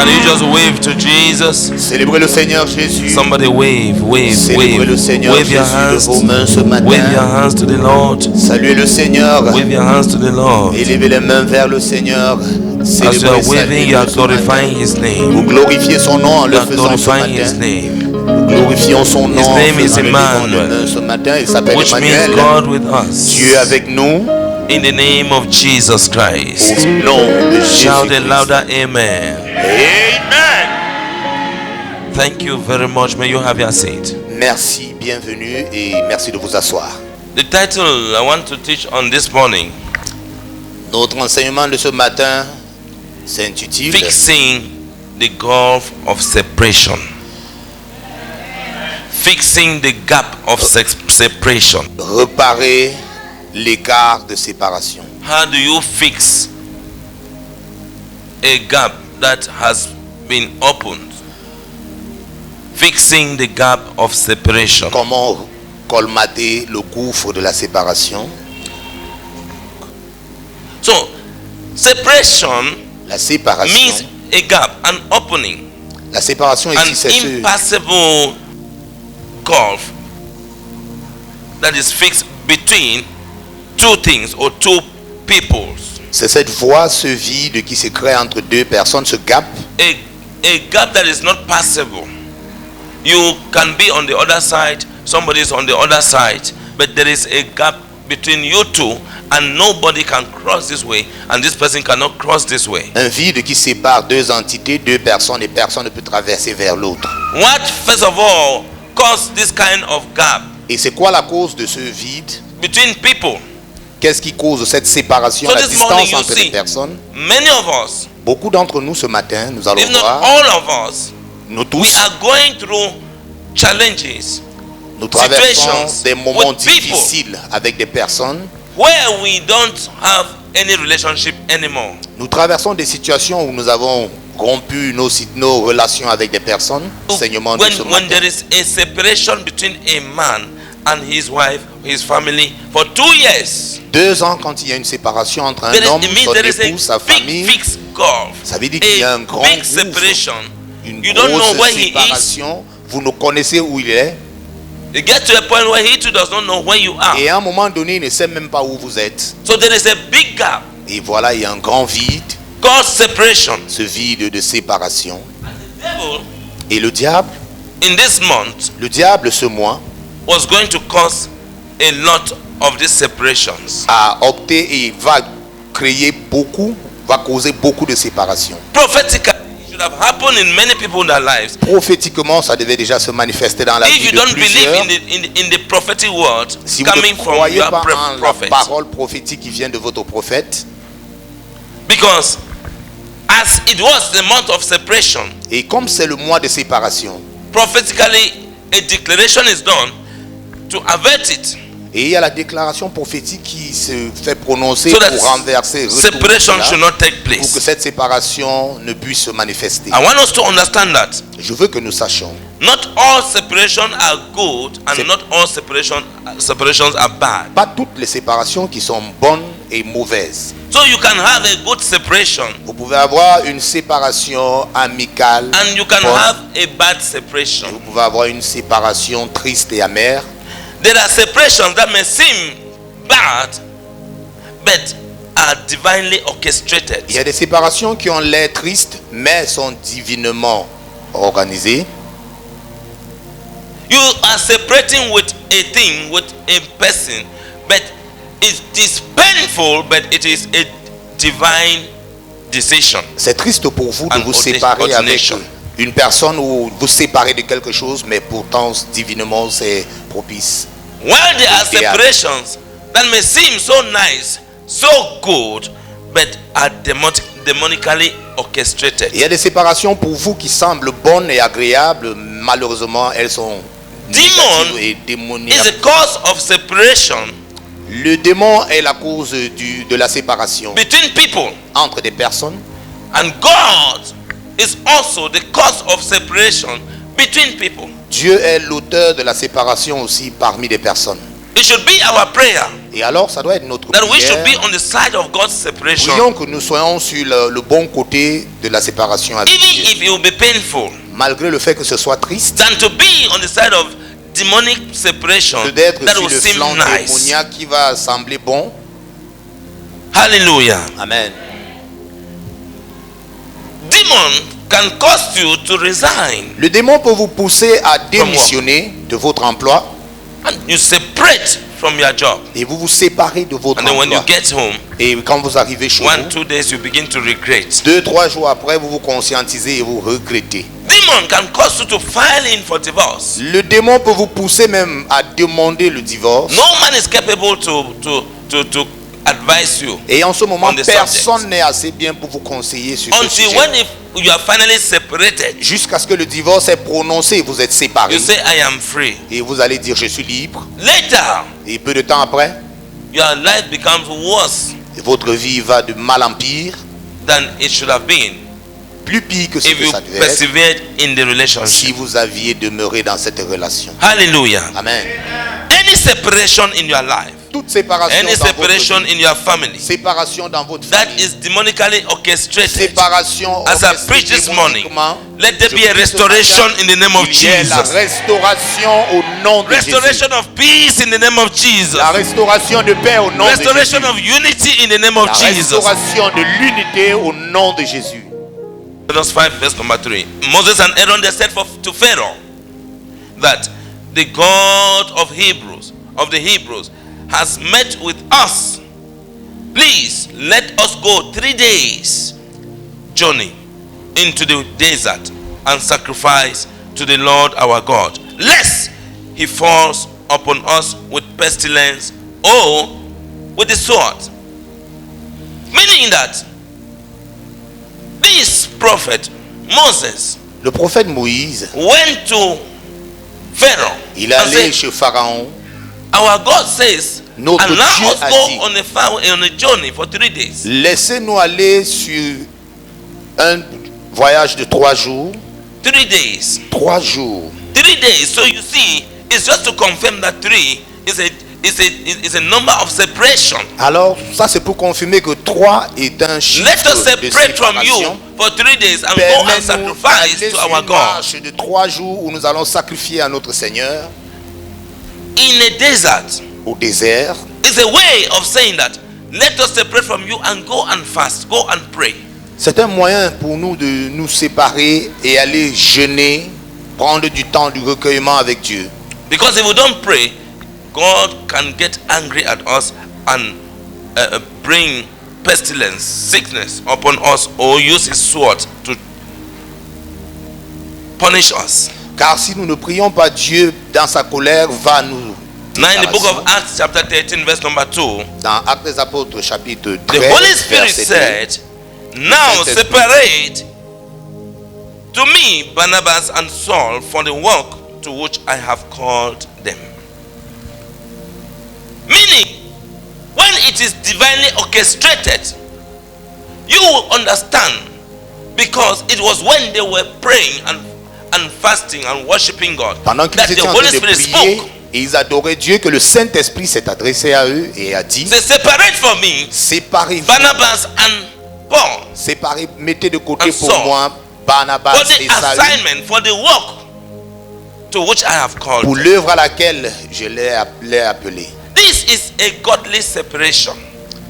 Can you just wave to Jesus? Célébrez le Seigneur Jésus. Somebody wave, wave, Célébrez wave. le Seigneur Wave your Jésus hands. de vos mains ce matin. Wave your hands to the Lord. Saluez le Seigneur. Wave your hands to the Lord. Élevez les mains vers le Seigneur. As you are Célébrez, waving, you are glorifying His Vous name. glorifiez son nom en You le are faisant ce glorifying His matin. name. Nous glorifions son nom His en name is faisant le levant de Emmanuel, main ce matin. Il s'appelle which means Emmanuel. God with us. Dieu avec nous. In the name of Jesus Christ. Au nom de Shout it Jésus-Christ. louder, Amen. Amen. Thank you very much. May you have your seat. Merci, bienvenue et merci de vous asseoir. The title I want to teach on this morning, Notre enseignement de ce matin s'intitule Fixing the Gulf of Separation. Fixing the gap of separation. Réparer l'écart de séparation. How do you fix a gap that has been opened? Fixing the gap of separation. Comment colmater le gouffre de la séparation? So, separation La séparation, means a gap, an opening, la séparation an ici, c'est ce, impassable gulf that is fixed between two things or two peoples. c'est cette voie, ce vide qui se crée entre deux personnes, ce gap. A gap that is not passable. You can be on the other side, somebody is on the other side, but there is a gap between you two and nobody can cross this way and this person cannot cross this way. Un vide qui sépare deux entités, deux personnes, et personne ne peut traverser vers l'autre. What first of all caused this kind of gap Et c'est quoi la cause de ce vide? between people? Qu'est-ce qui cause cette séparation, So la this morning distance you entre les see, personnes? many of us, Beaucoup d'entre nous ce matin, nous allons if not voir, all of us, nous we tous, are going through challenges nous traversons situations des moments with people. difficiles avec des personnes. where we don't have any relationship anymore. Nous traversons des situations où nous avons rompu nos relations avec des personnes. Enseignement de ce When matin. there is a separation between a man and his wife, his family for 2 years, 2 ans, quand il y a une séparation entre un there is, homme, it means son there is époux, sa a famille, big fixed gulf, ça veut dire qu'il y a un a grand big gouffre, separation. une You don't know grosse where he is. séparation. Vous ne connaissez où il est. You get to a point where he too does not know where you are. Et à un moment donné, il ne sait même pas où vous êtes. So there is a big gap Et voilà, il y a un grand vide, called separation. ce vide de séparation. The devil Et le diable in this month ce mois, was going to cause a lot of these separations. a opté et va causer beaucoup de séparation. Prophetically, it should have happened in many people in their lives. Prophétiquement, ça devait déjà se manifester dans la If vie you de don't believe plusieurs. in the prophetic word Si vous coming ne from croyez your pas en la prophet, parole prophétique qui vient de votre prophète, because as it was the month of separation, et comme c'est le mois de séparation, prophetically a declaration is done to avert it, et il y a la déclaration prophétique qui se fait prononcer so that pour renverser, retourner separation cela, should not take pour que place. cette séparation ne puisse se manifester. I want us to understand that Je veux que nous sachions, not all separation are good and C'est- not all separations are bad. pas toutes les séparations qui sont bonnes et mauvaises. So you can have a good separation Vous pouvez avoir une séparation amicale, and you can bonne, have a bad et separation. vous pouvez avoir une séparation triste et amère. There are separations that may seem bad but are divinely orchestrated. Il y a des séparations qui ont l'air tristes, mais sont divinement organisées. You are separating with a thing, with a person, but it is painful, but it is a divine decision. C'est triste pour vous de And vous séparer avec ordination. une personne ou vous séparer de quelque chose, mais pourtant divinement c'est propice. While there are Yeah. separations that may seem so nice, so good, but are demonically orchestrated. Il y a des séparations pour vous qui semblent bonnes et agréables, malheureusement elles sont négatives et Is démoniaques. the cause of separation Le démon est la cause de la séparation between people, entre des personnes, and God is also the cause of separation between people. Dieu est l'auteur de la séparation aussi parmi les personnes. It should be our prayer Et alors, ça doit être notre that we should be prière. on the side of God's separation. Prions que nous soyons sur le bon côté de la séparation avec Even Dieu. if it will be painful, Malgré le fait que ce soit triste, than to be on the side of demonic separation que d'être that sur will le seem flanc nice. démoniaque qui va sembler bon. Hallelujah. Amen. Demon can cause you to resign Le démon peut vous pousser à démissionner de votre emploi and you separate from your job. et vous vous séparez de votre And then when you emploi. get home, Et quand vous arrivez chez 1-2 vous, days you begin to regret. 2-3 jours après, vous vous conscientisez et vous regrettez. Demon can cause you to file in for divorce. Le démon peut vous pousser même à demander le divorce. No man is capable to advise you Et en ce moment, on the personne subject. n'est assez bien pour vous conseiller sur ce until sujet. when if you are finally separated. Jusqu'à ce que le divorce est prononcé, vous êtes séparés. You say, I am free. Et vous allez dire, je suis libre. Later, Et peu de temps après, your life becomes worse votre vie va de mal en pire, than it should have been plus pire que ce if que you ça devait être, persevered in the si relationship. vous aviez demeuré dans cette relation. Hallelujah. Amen. Any separation in your life, Toute séparation any dans separation votre vie, in your family séparation dans votre that famille, is demonically orchestrated, séparation as I orchestrée preach this morning, démoniquement, let there je be a prie ce restoration matin in the name of qu'il y ait la Jesus. restauration au nom de Jésus. Restoration of peace in the name of Jesus. La restauration de paix au nom de Jésus. Restoration of unity in the name of La Jesus. restauration de l'unité au nom de Jésus. Exodus 5 verse number 3. Moses and Aaron, they said to Pharaoh that the God of the Hebrews has met with us. Please let us go 3 days journey into the desert and sacrifice to the Lord our God, lest he falls upon us with pestilence or with the sword. Meaning that this prophet Moses Le prophète Moïse, went to Pharaoh il est and allé said, chez Pharaon. our God says, Notre and now Dieu us a go dit, on a journey for 3 days. Laissez-nous aller sur un voyage de 3 jours. 3 days. 3 jours. 3 days. So you see, it's just to confirm that 3 is a number of separation. Alors, ça c'est pour confirmer que 3 est un chiffre Let us de separate from you séparation. for 3 days and go and Permets-nous sacrifice d'aller to sur our une God. marche de 3 jours où nous allons sacrifier à notre Seigneur In a desert, au désert. it's a way of saying that let us separate from you and go and fast, go and pray. C'est un moyen pour nous de nous séparer et aller jeûner, prendre du temps du recueillement avec Dieu. Because if we don't pray, God can get angry at us and bring pestilence, sickness upon us, or use his sword to punish us. Car si nous ne prions pas, Dieu, dans sa colère, va nous... Now in the book of Acts chapter 13 verse number 2, Dans Actes des Apôtres chapitre the 13, Holy Spirit verset 2, said, now separate to me Barnabas and Saul for the work to which I have called them. Meaning, when it is divinely orchestrated, you will understand, because it was when they were praying and fasting and worshiping God pendant qu'ils that the étaient en Holy train de Spirit prier spoke. et ils adoraient Dieu, que le Saint-Esprit s'est adressé à eux et a dit, Say, separate for me séparez-vous, Barnabas and Paul séparez, mettez de côté And pour Saul. moi Barnabas for the et Saül assignment, for the work to which I have called pour them. l'œuvre à laquelle je l'ai appelé. This is a godly separation,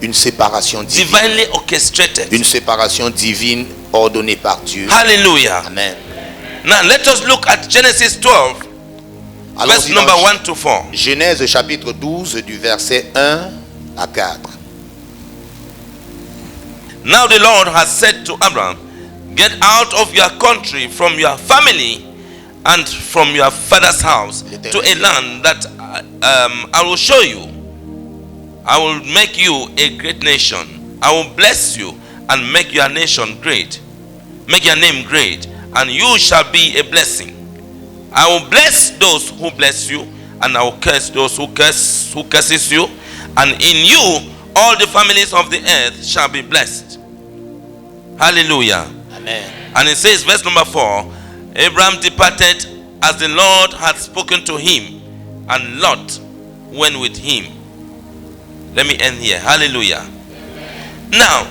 Une séparation divine. divinely orchestrated. Une séparation divine ordonnée par Dieu. Hallelujah. Amen. Now let us look at Genesis 12, verse Allons-y number dans 1 to 4. Genèse chapitre 12 du verset 1 à 4. Now the Lord has said to Abraham, get out of your country, from your family, and from your father's house, to a land that I will show you. I will make you a great nation. I will bless you and make your nation great. Make your name great, and you shall be a blessing. I will bless those who bless you, and I will curse those who curses you. And in you all the families of the earth shall be blessed. Hallelujah. Amen. And it says, verse number 4, Abraham departed as the Lord had spoken to him, and Lot went with him. Let me end here. Hallelujah. Now,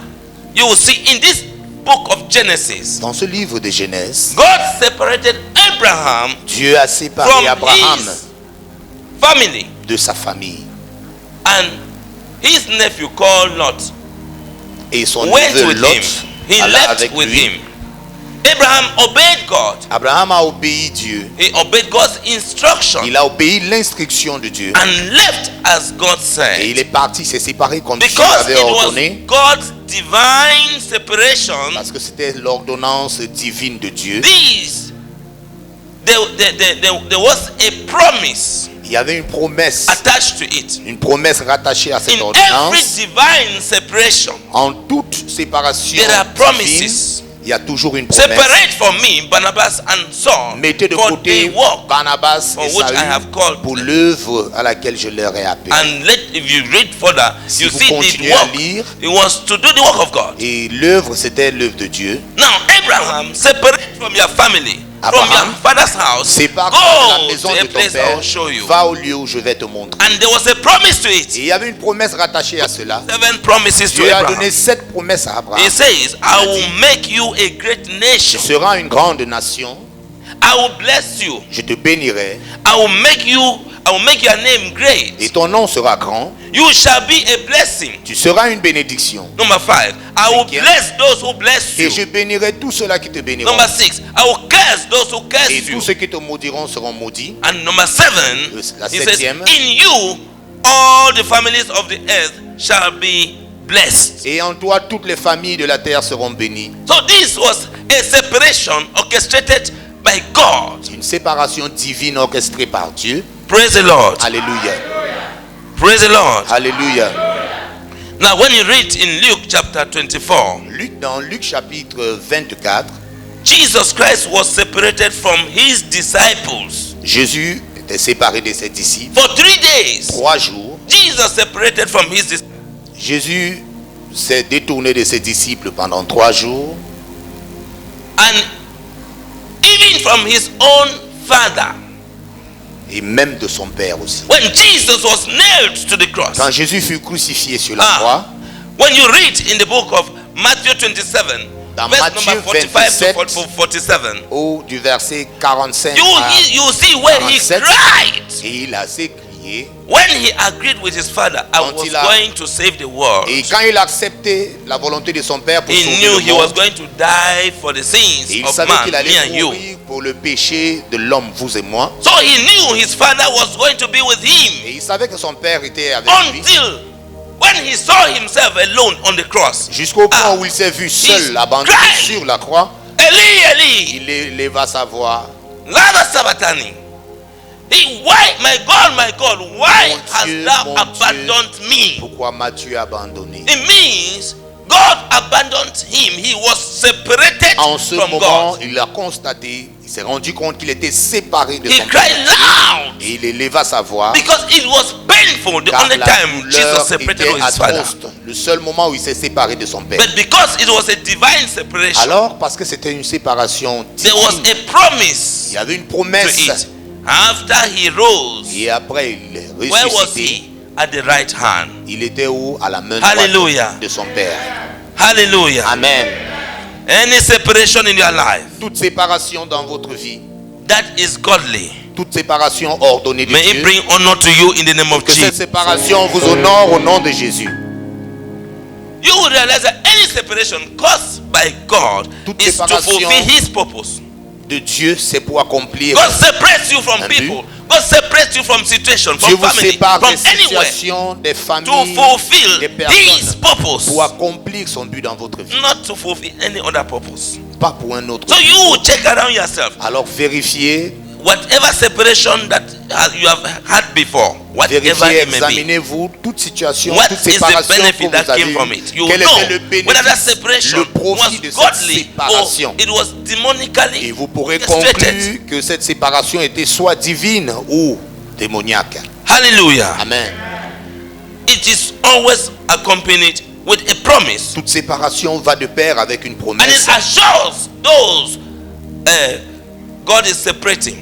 you will see in this book of Genesis, Dans ce livre de Genèse, God separated Abraham Dieu a séparé from Abraham his family, de sa famille. and his nephew called Lot Et son went neveu with Lot him. He alla left avec with lui. him. Abraham obeyed God. Abraham a obéi Dieu. He obeyed God's instruction Il a obéi l'instruction de Dieu. and left as God Et il said. est parti, s'est séparé comme Dieu Because avait it was ordonné. God's divine separation, Parce que c'était l'ordonnance divine de Dieu. there was a promise Il y avait une promesse. attached to it. Une promesse rattachée à cette In every ordonnance. divine separation, En toute séparation there are divine, promises. il y a toujours une promesse. Separate from me Barnabas and Saul Mettez de for côté the work Barnabas for et which I have Saül called pour them. l'œuvre à laquelle je leur ai appelé. And if you read further, Si you vous see the continuez à work. lire, It was to do the work of God. et l'œuvre, c'était l'œuvre de Dieu. Now, Abraham, separate from your family, from Abraham, your father's house, Sépare-toi de la go maison to a de ton place I père, will show you. va au lieu où je vais te montrer. And there was a promise to Et it. il y avait une promesse rattachée à cela. 7 promises to Dieu a Abraham. donné 7 promesses à Abraham. He says, I will make you a great Tu nation. seras une grande nation, I will bless you. je te bénirai, I will make your name et great. ton nom sera grand, You shall be a blessing. tu seras une bénédiction. Number 5, I will Cinquième. bless those who bless Et je you. bénirai tous ceux-là qui te béniront. Number 6, I will curse those who curse Et you. tous ceux qui te maudiront seront maudits. And number 7, La he says, septième. in you all the families of the earth shall be blessed. Et en toi, toutes les familles de la terre seront bénies. So this was a separation orchestrated by God. Une séparation divine orchestrée par Dieu. Praise the Lord. Alléluia. Praise the Lord. Alléluia. Now when you read in Luke chapter 24, Dans Luc chapitre 24, Jesus Christ was separated from his disciples. Jésus était séparé de ses disciples. For 3 days, 3 jours, Jesus separated from his disciples. Jésus s'est détourné de ses disciples pendant 3 jours. And even from his own father. Et même de son père aussi. When Jesus was nailed to the cross. Quand Jésus fut crucifié sur la croix, When you read in the book of Matthew 27, dans verse Matthieu number 45 to 27, 47, au du verset 45 you see where he 47, cried. et il a assez crié. When he agreed with his father, I Quand was il a- going to save the world. Et quand il a accepté la volonté de son père pour He sauver knew le he was monde, going to die for the sins et il of savait man, qu'il me allait and you. mourir pour le péché de l'homme, vous et moi. So he knew his father was going to be with him Et il savait que son père était avec lui. until when he saw himself alone on the cross. Jusqu'au point où il s'est vu seul, abandonné cried. sur la croix, Eli, Eli, il éleva sa voix. Lama Sabachthani. My God, why Mon hast Dieu, thou mon Dieu. abandoned me? Pourquoi m'as-tu abandonné? It means God abandoned him. He was separated En ce from moment, God. il a constaté, il s'est rendu compte qu'il était séparé de He son cried père. loud Et il éleva sa voix. because it was painful. The Car only la time Jesus douleur separated était from his father. atroce. Le seul moment où il s'est séparé de son père. But because it was a divine separation, Alors, parce que c'était une séparation there was divine, a promise il y avait une to promesse. it. After he rose, Et après, il est where was ressuscité. he? At the right hand. Il était où? À la main Hallelujah. droite de son père. Hallelujah. Amen. Any separation in your life Toute séparation dans votre vie, that is godly, toute séparation ordonnée de may it Dieu, bring honor to you in the name of que cette Jesus. séparation vous honore au nom de Jésus. You will realize that any separation caused by God Toute is to séparation fulfill his purpose. De Dieu, c'est pour accomplir. God separates you from Un people. God separates you from situations, Dieu from vous family, sépare from des anywhere situations, des to familles, fulfill des his personnes purpose, pour accomplir son but dans votre vie, not to fulfill any other purpose. pas pour un autre. So you check around yourself. Alors vérifiez, Whatever separation that you have had before, whatever vérifiez, it may be, examinez-vous toute situation, what toute is the séparation que benefit vous that avez came from eue. it? You Quel était le know whether that bénéfice, separation le profit was de cette godly séparation. or it was demonically Et vous pourrez orchestrated. conclure que cette séparation était soit divine ou démoniaque. Hallelujah. Amen. It is always accompanied with a promise, Toute séparation va de pair avec une and it promesse. assures those God is separating.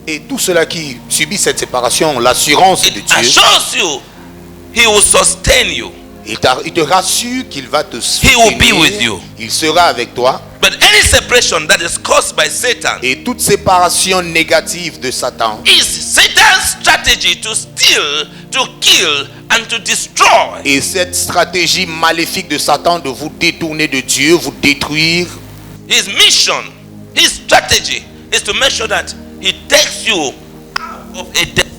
Et tous ceux-là qui subissent cette séparation ont l'assurance de It Dieu. assures you He will sustain you. Il te rassure qu'il va te will be with you. soutenir. Il sera avec toi. But any separation that is caused by Satan Et toute séparation négative de Satan is Satan's strategy to steal, to kill, and to destroy. et cette stratégie maléfique de Satan de vous détourner de Dieu, vous détruire. His mission, his strategy is to make sure that he takes you out of a destiny,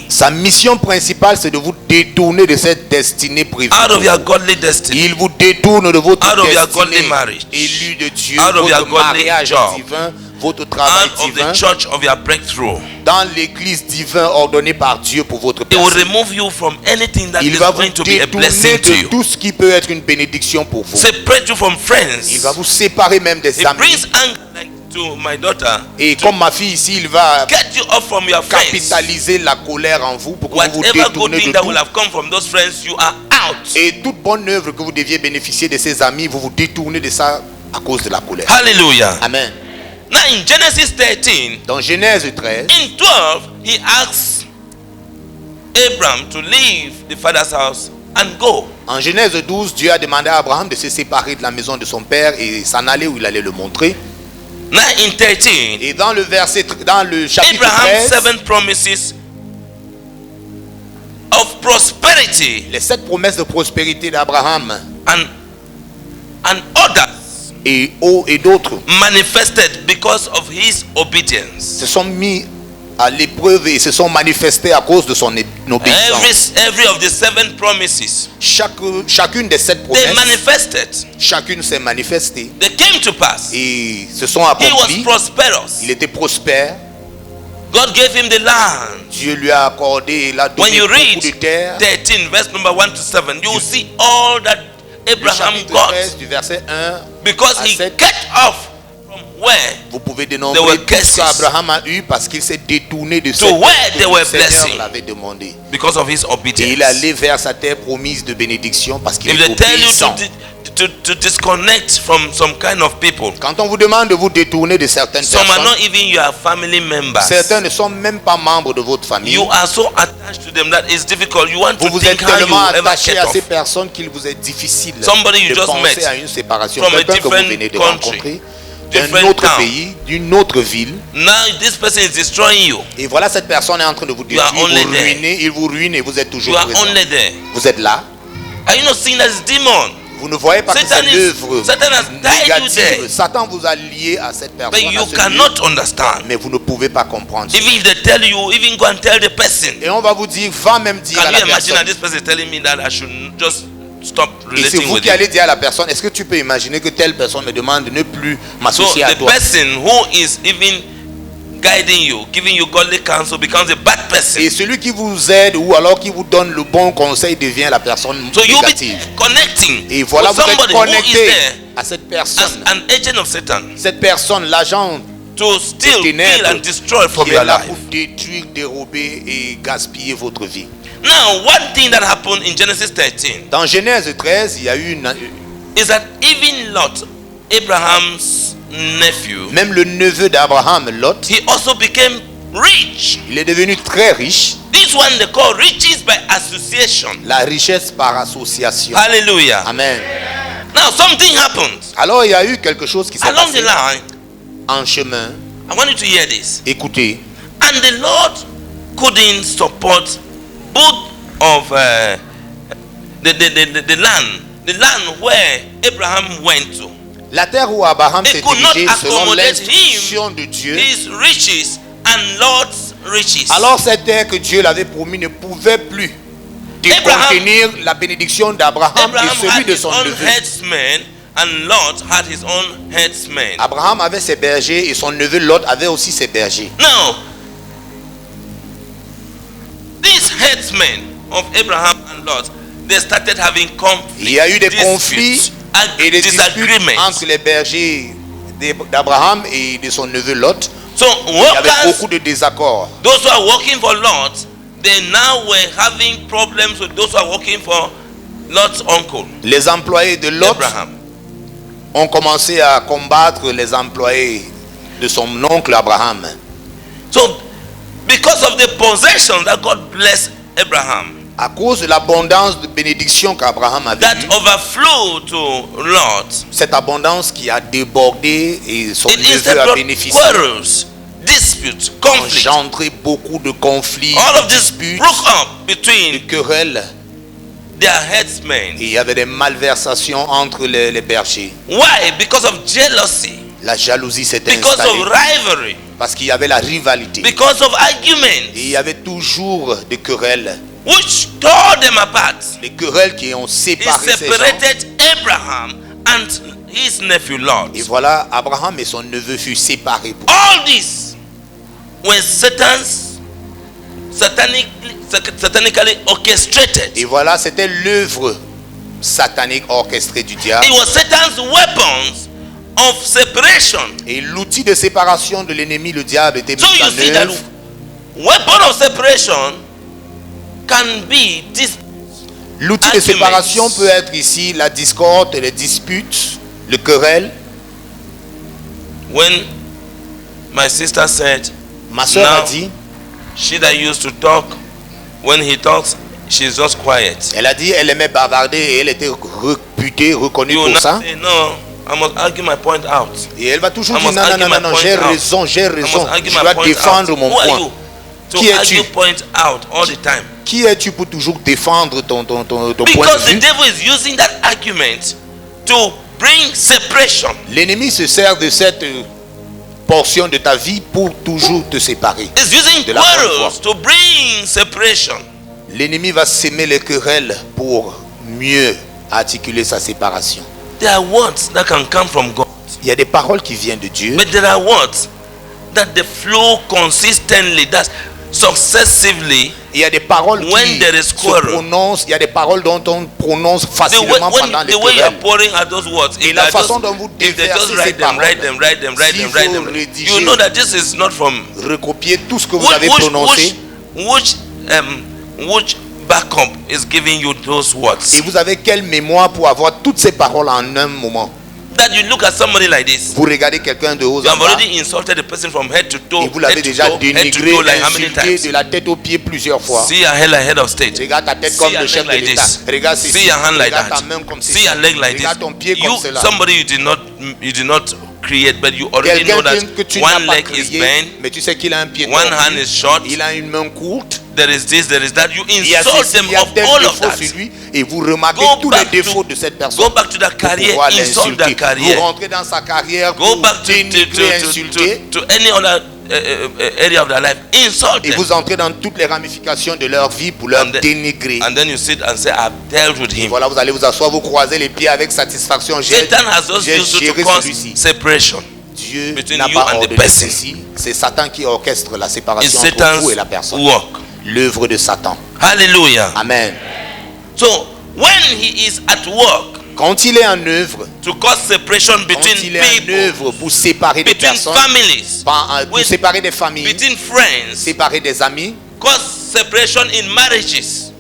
Sa mission principale, c'est de vous détourner de cette destinée prévue. out of your godly destiny, Il vous détourne de votre Out of your godly destinée marriage. élue de Dieu, Out of your votre godly mariage job. divin, votre travail out of divin, the church of your breakthrough. dans l'église divine ordonnée par Dieu pour votre It will personne. remove you from anything that Il is va vous going to be a détourner blessing to de you. tout ce qui peut être une bénédiction pour vous. Separate you from Il friends. va vous séparer même des It amis. brings anger like to my daughter. Et comme ma fille ici, il va Get you off from your friends. capitaliser la colère en vous pour que vous vous Whatever good détournez thing de that tout. will have come from those friends, you are out. Et toute bonne œuvre que vous deviez bénéficier de ses amis, vous vous détournez de ça à cause de la colère. Hallelujah. Amen. Now in Genesis 13, Dans Genèse 13, in 12, he asks Abram to leave the father's house and go. en Genèse 12, Dieu a demandé à Abraham de se séparer de la maison de son père et s'en aller où il allait le montrer. Now in 13, Et dans le chapitre Abraham 13, 7 promises of prosperity les 7 promesses de prospérité d'Abraham and others et d'autres manifested because of his obedience. se sont mis à l'épreuve et se sont manifestés à cause de son obéissance. Every of the 7 promises, Chacune des 7 they promesses, manifested. chacune s'est manifestée They came to pass. et se sont He was accomplies. prosperous. Il était prospère. God gave him the land. Dieu lui a accordé, il a When donné you beaucoup read de terre. 13, verse number 1 to 7, you will see all that Le Abraham chapitre got 13 du verset 1, because à he 7. cut off from where vous pouvez There dénombrer were tout ce curses. qu'Abraham a eu parce qu'il s'est détourné de ce To where que there le were Seigneur blessings. l'avait demandé. because of his Et il est obedience. allé vers sa terre promise de bénédiction parce qu'il If est they tell you obéissant. to disconnect from some kind of people, Quand on vous demande de vous détourner de certaines some are personnes, not even your family members. certains ne sont même pas membres de votre famille. You are so attached to them that it's difficult. You want Vous to vous êtes think how you tellement ever attaché get à off. ces personnes qu'il vous est difficile Somebody you de just penser met à une séparation. from a Quelqu'un que vous different venez de country, rencontrer d'un different autre town. pays, d'une autre ville. Now this person is destroying you. Et voilà, cette personne est en train de vous You are détruire, only vous there. ruiner, il vous ruine et vous êtes You toujours are présent. only there. Vous êtes là. Are you not seeing that it's demon? Vous ne voyez pas que Satan c'est is- l'œuvre Satan has tied you négative. there. Satan vous a lié à cette personne. But à you ce cannot lieu, understand. mais vous ne pouvez pas comprendre. Even if they tell you, even go and tell the person. Et on va vous dire, va même dire à Can la you imagine that personne. this person is telling me that I should just stop Et c'est relating vous with qui you? allez dire à la personne, est-ce que tu peux imaginer que telle personne me demande de ne plus So m'associer à the toi? person who is even guiding you, giving you godly counsel becomes a bad person. Et celui qui vous aide ou alors qui vous donne le bon conseil devient la personne So you'll be négative. connecting Et voilà, with vous êtes somebody who is connecté there à cette as personne. an agent of Satan Cette personne, l'agent to steal, ténèbres kill, and destroy from qui your est là life. pour détruire, dérober et gaspiller votre vie. Now, one thing that happened in Genesis 13 Dans Genèse 13, il y a eu is that even Lot, Abraham's nephew, même le neveu d'Abraham, Lot, he also became rich. il est devenu très riche. This one they call riches by association. La richesse par association. Hallelujah. Amen. Now, something happened Alors il y a eu quelque chose qui s'est along the passé line. en chemin. I want you to hear this. Écoutez, And the Lord couldn't support both of the land where Abraham went to. la terre où Abraham It s'est could not dirigé selon accommodate l'instruction de Dieu. his riches and Lord's riches. Alors cette terre que Dieu l'avait promis ne pouvait plus contenir la bénédiction d'Abraham Abraham et celui had de his son own neveu. headsmen and Lot had his own headsmen. Abraham avait ses bergers et son neveu Lot avait aussi ses bergers. Now, these headsmen of Abraham and Lot, they started having conflicts. Il y a eu des conflits et des disputes disagreements. entre les bergers d'Abraham et de son neveu Lot. So Il y avait workers, beaucoup de désaccords. those who are working for Lot, they now were having problems with those who are working for Lot's uncle, Les employés de Lot Abraham. ont commencé à combattre les employés de son oncle Abraham. So, because of the possession that God blessed Abraham, À cause de l'abondance de bénédiction qu'Abraham avait that eue, overflowed to Lot, cette abondance qui a débordé et son it neveu instead a brought bénéficié, quarrels, disputes, conflict. engendré beaucoup de conflits, All de of this disputes, broke up de between querelles. their headsmen. Et il y avait des malversations entre les bergers. Why? Because of jealousy, La jalousie s'était because installée of rivalry, parce qu'il y avait la rivalité. because of Et arguments, il y avait toujours des querelles. which tore them apart. Les querelles qui ont He séparé ces gens. separated Abraham and his nephew Lot. Et voilà, Abraham et son neveu furent séparés. All this when satanically orchestrated. Et voilà, c'était l'œuvre satanique orchestrée du diable. It was Satan's weapons of separation. Et l'outil de séparation de l'ennemi, le diable, était mis So you en see that œuvre. weapon of separation can be this. L'outil de arguments. séparation peut être ici la discorde, les disputes, le querelle. When my sister said, Ma soeur Now, a dit, she that used to talk, when he talks, she's just quiet. elle a dit, elle aimait bavarder et elle était réputée, reconnue You will pour not ça. say, no, I must argue my point out. Et elle va toujours I dire, must non, non, argue non, my non, point j'ai out. raison, j'ai I raison. must argue Je my dois point défendre out. mon Who are point. you to Qui es-tu? argue point out all the time? Qui es-tu pour toujours défendre ton point Because de the vue? devil is using that argument to bring separation. L'ennemi se sert de cette portion de ta vie pour toujours te séparer. It's using De la bonne quarrels to bring separation. L'ennemi va s'aimer les querelles pour mieux articuler sa séparation. There are words that can come from God, Il y a des paroles qui viennent de Dieu, but there are words that they flow consistently, that's successively. il y a des paroles When qui there is se quarrel. prononcent, il y a des paroles dont on prononce The facilement way, pendant les the way you are querelles. pouring out those words, Et if la they are façon just- dont vous if they déversez just ces write them, paroles, write them, write them, write si them, write vous them, rédigez- you know that this is not from Recopier tout ce que vous avez prononcé which backup is giving you those words. et vous avez quelle mémoire pour avoir toutes ces paroles en un moment. That you look at somebody like this, Vous regardez quelqu'un de haut you en have bas already insulted the person from head to toe, et vous l'avez head to déjà toe, head to dénigré, toe, like how many insulté times? de la tête aux pieds plusieurs fois. See your head like head of state. Regarde ta tête See comme your le chef leg de like l'État. this. Regarde ceci. See your hand like Regarde that. ta main comme See ceci. your leg like this. Regarde ton pied You, comme cela. somebody you did not create, but you already know Quelqu'un that que tu n'as one pas leg is créé, bent, mais tu sais qu'il a un pied one tordu, hand is short, il a une main courte, there is this, there is that. You il y a insult ceci, them il y a of tel all of défaut that. sur lui et vous remarquez Go tous les back défauts to- de cette personne. Go back to that Pour career, pouvoir insult that l'insulter. career. Vous rentrez dans sa carrière Go pour back dénigrer, insulter to any other area of their life. Insult et them. vous entrez dans toutes les ramifications de leur vie pour leur And then- dénigrer. And then you sit and say, I've dealt with him. Voilà, vous allez vous asseoir, vous croisez les pieds avec satisfaction. J'ai Satan has just j'ai used you géré to cause celui-ci. separation. Dieu between n'a you pas and the ordonné person. ceci. C'est Satan qui orchestre la It's séparation entre Satan's vous et la personne. work. L'œuvre de Satan. Hallelujah. Amen. So when he is at work Quand il est en œuvre, to cause separation quand between il est en people, œuvre pour séparer des between personnes, families, pour with- séparer des familles, between friends, séparer des amis cause separation in marriages,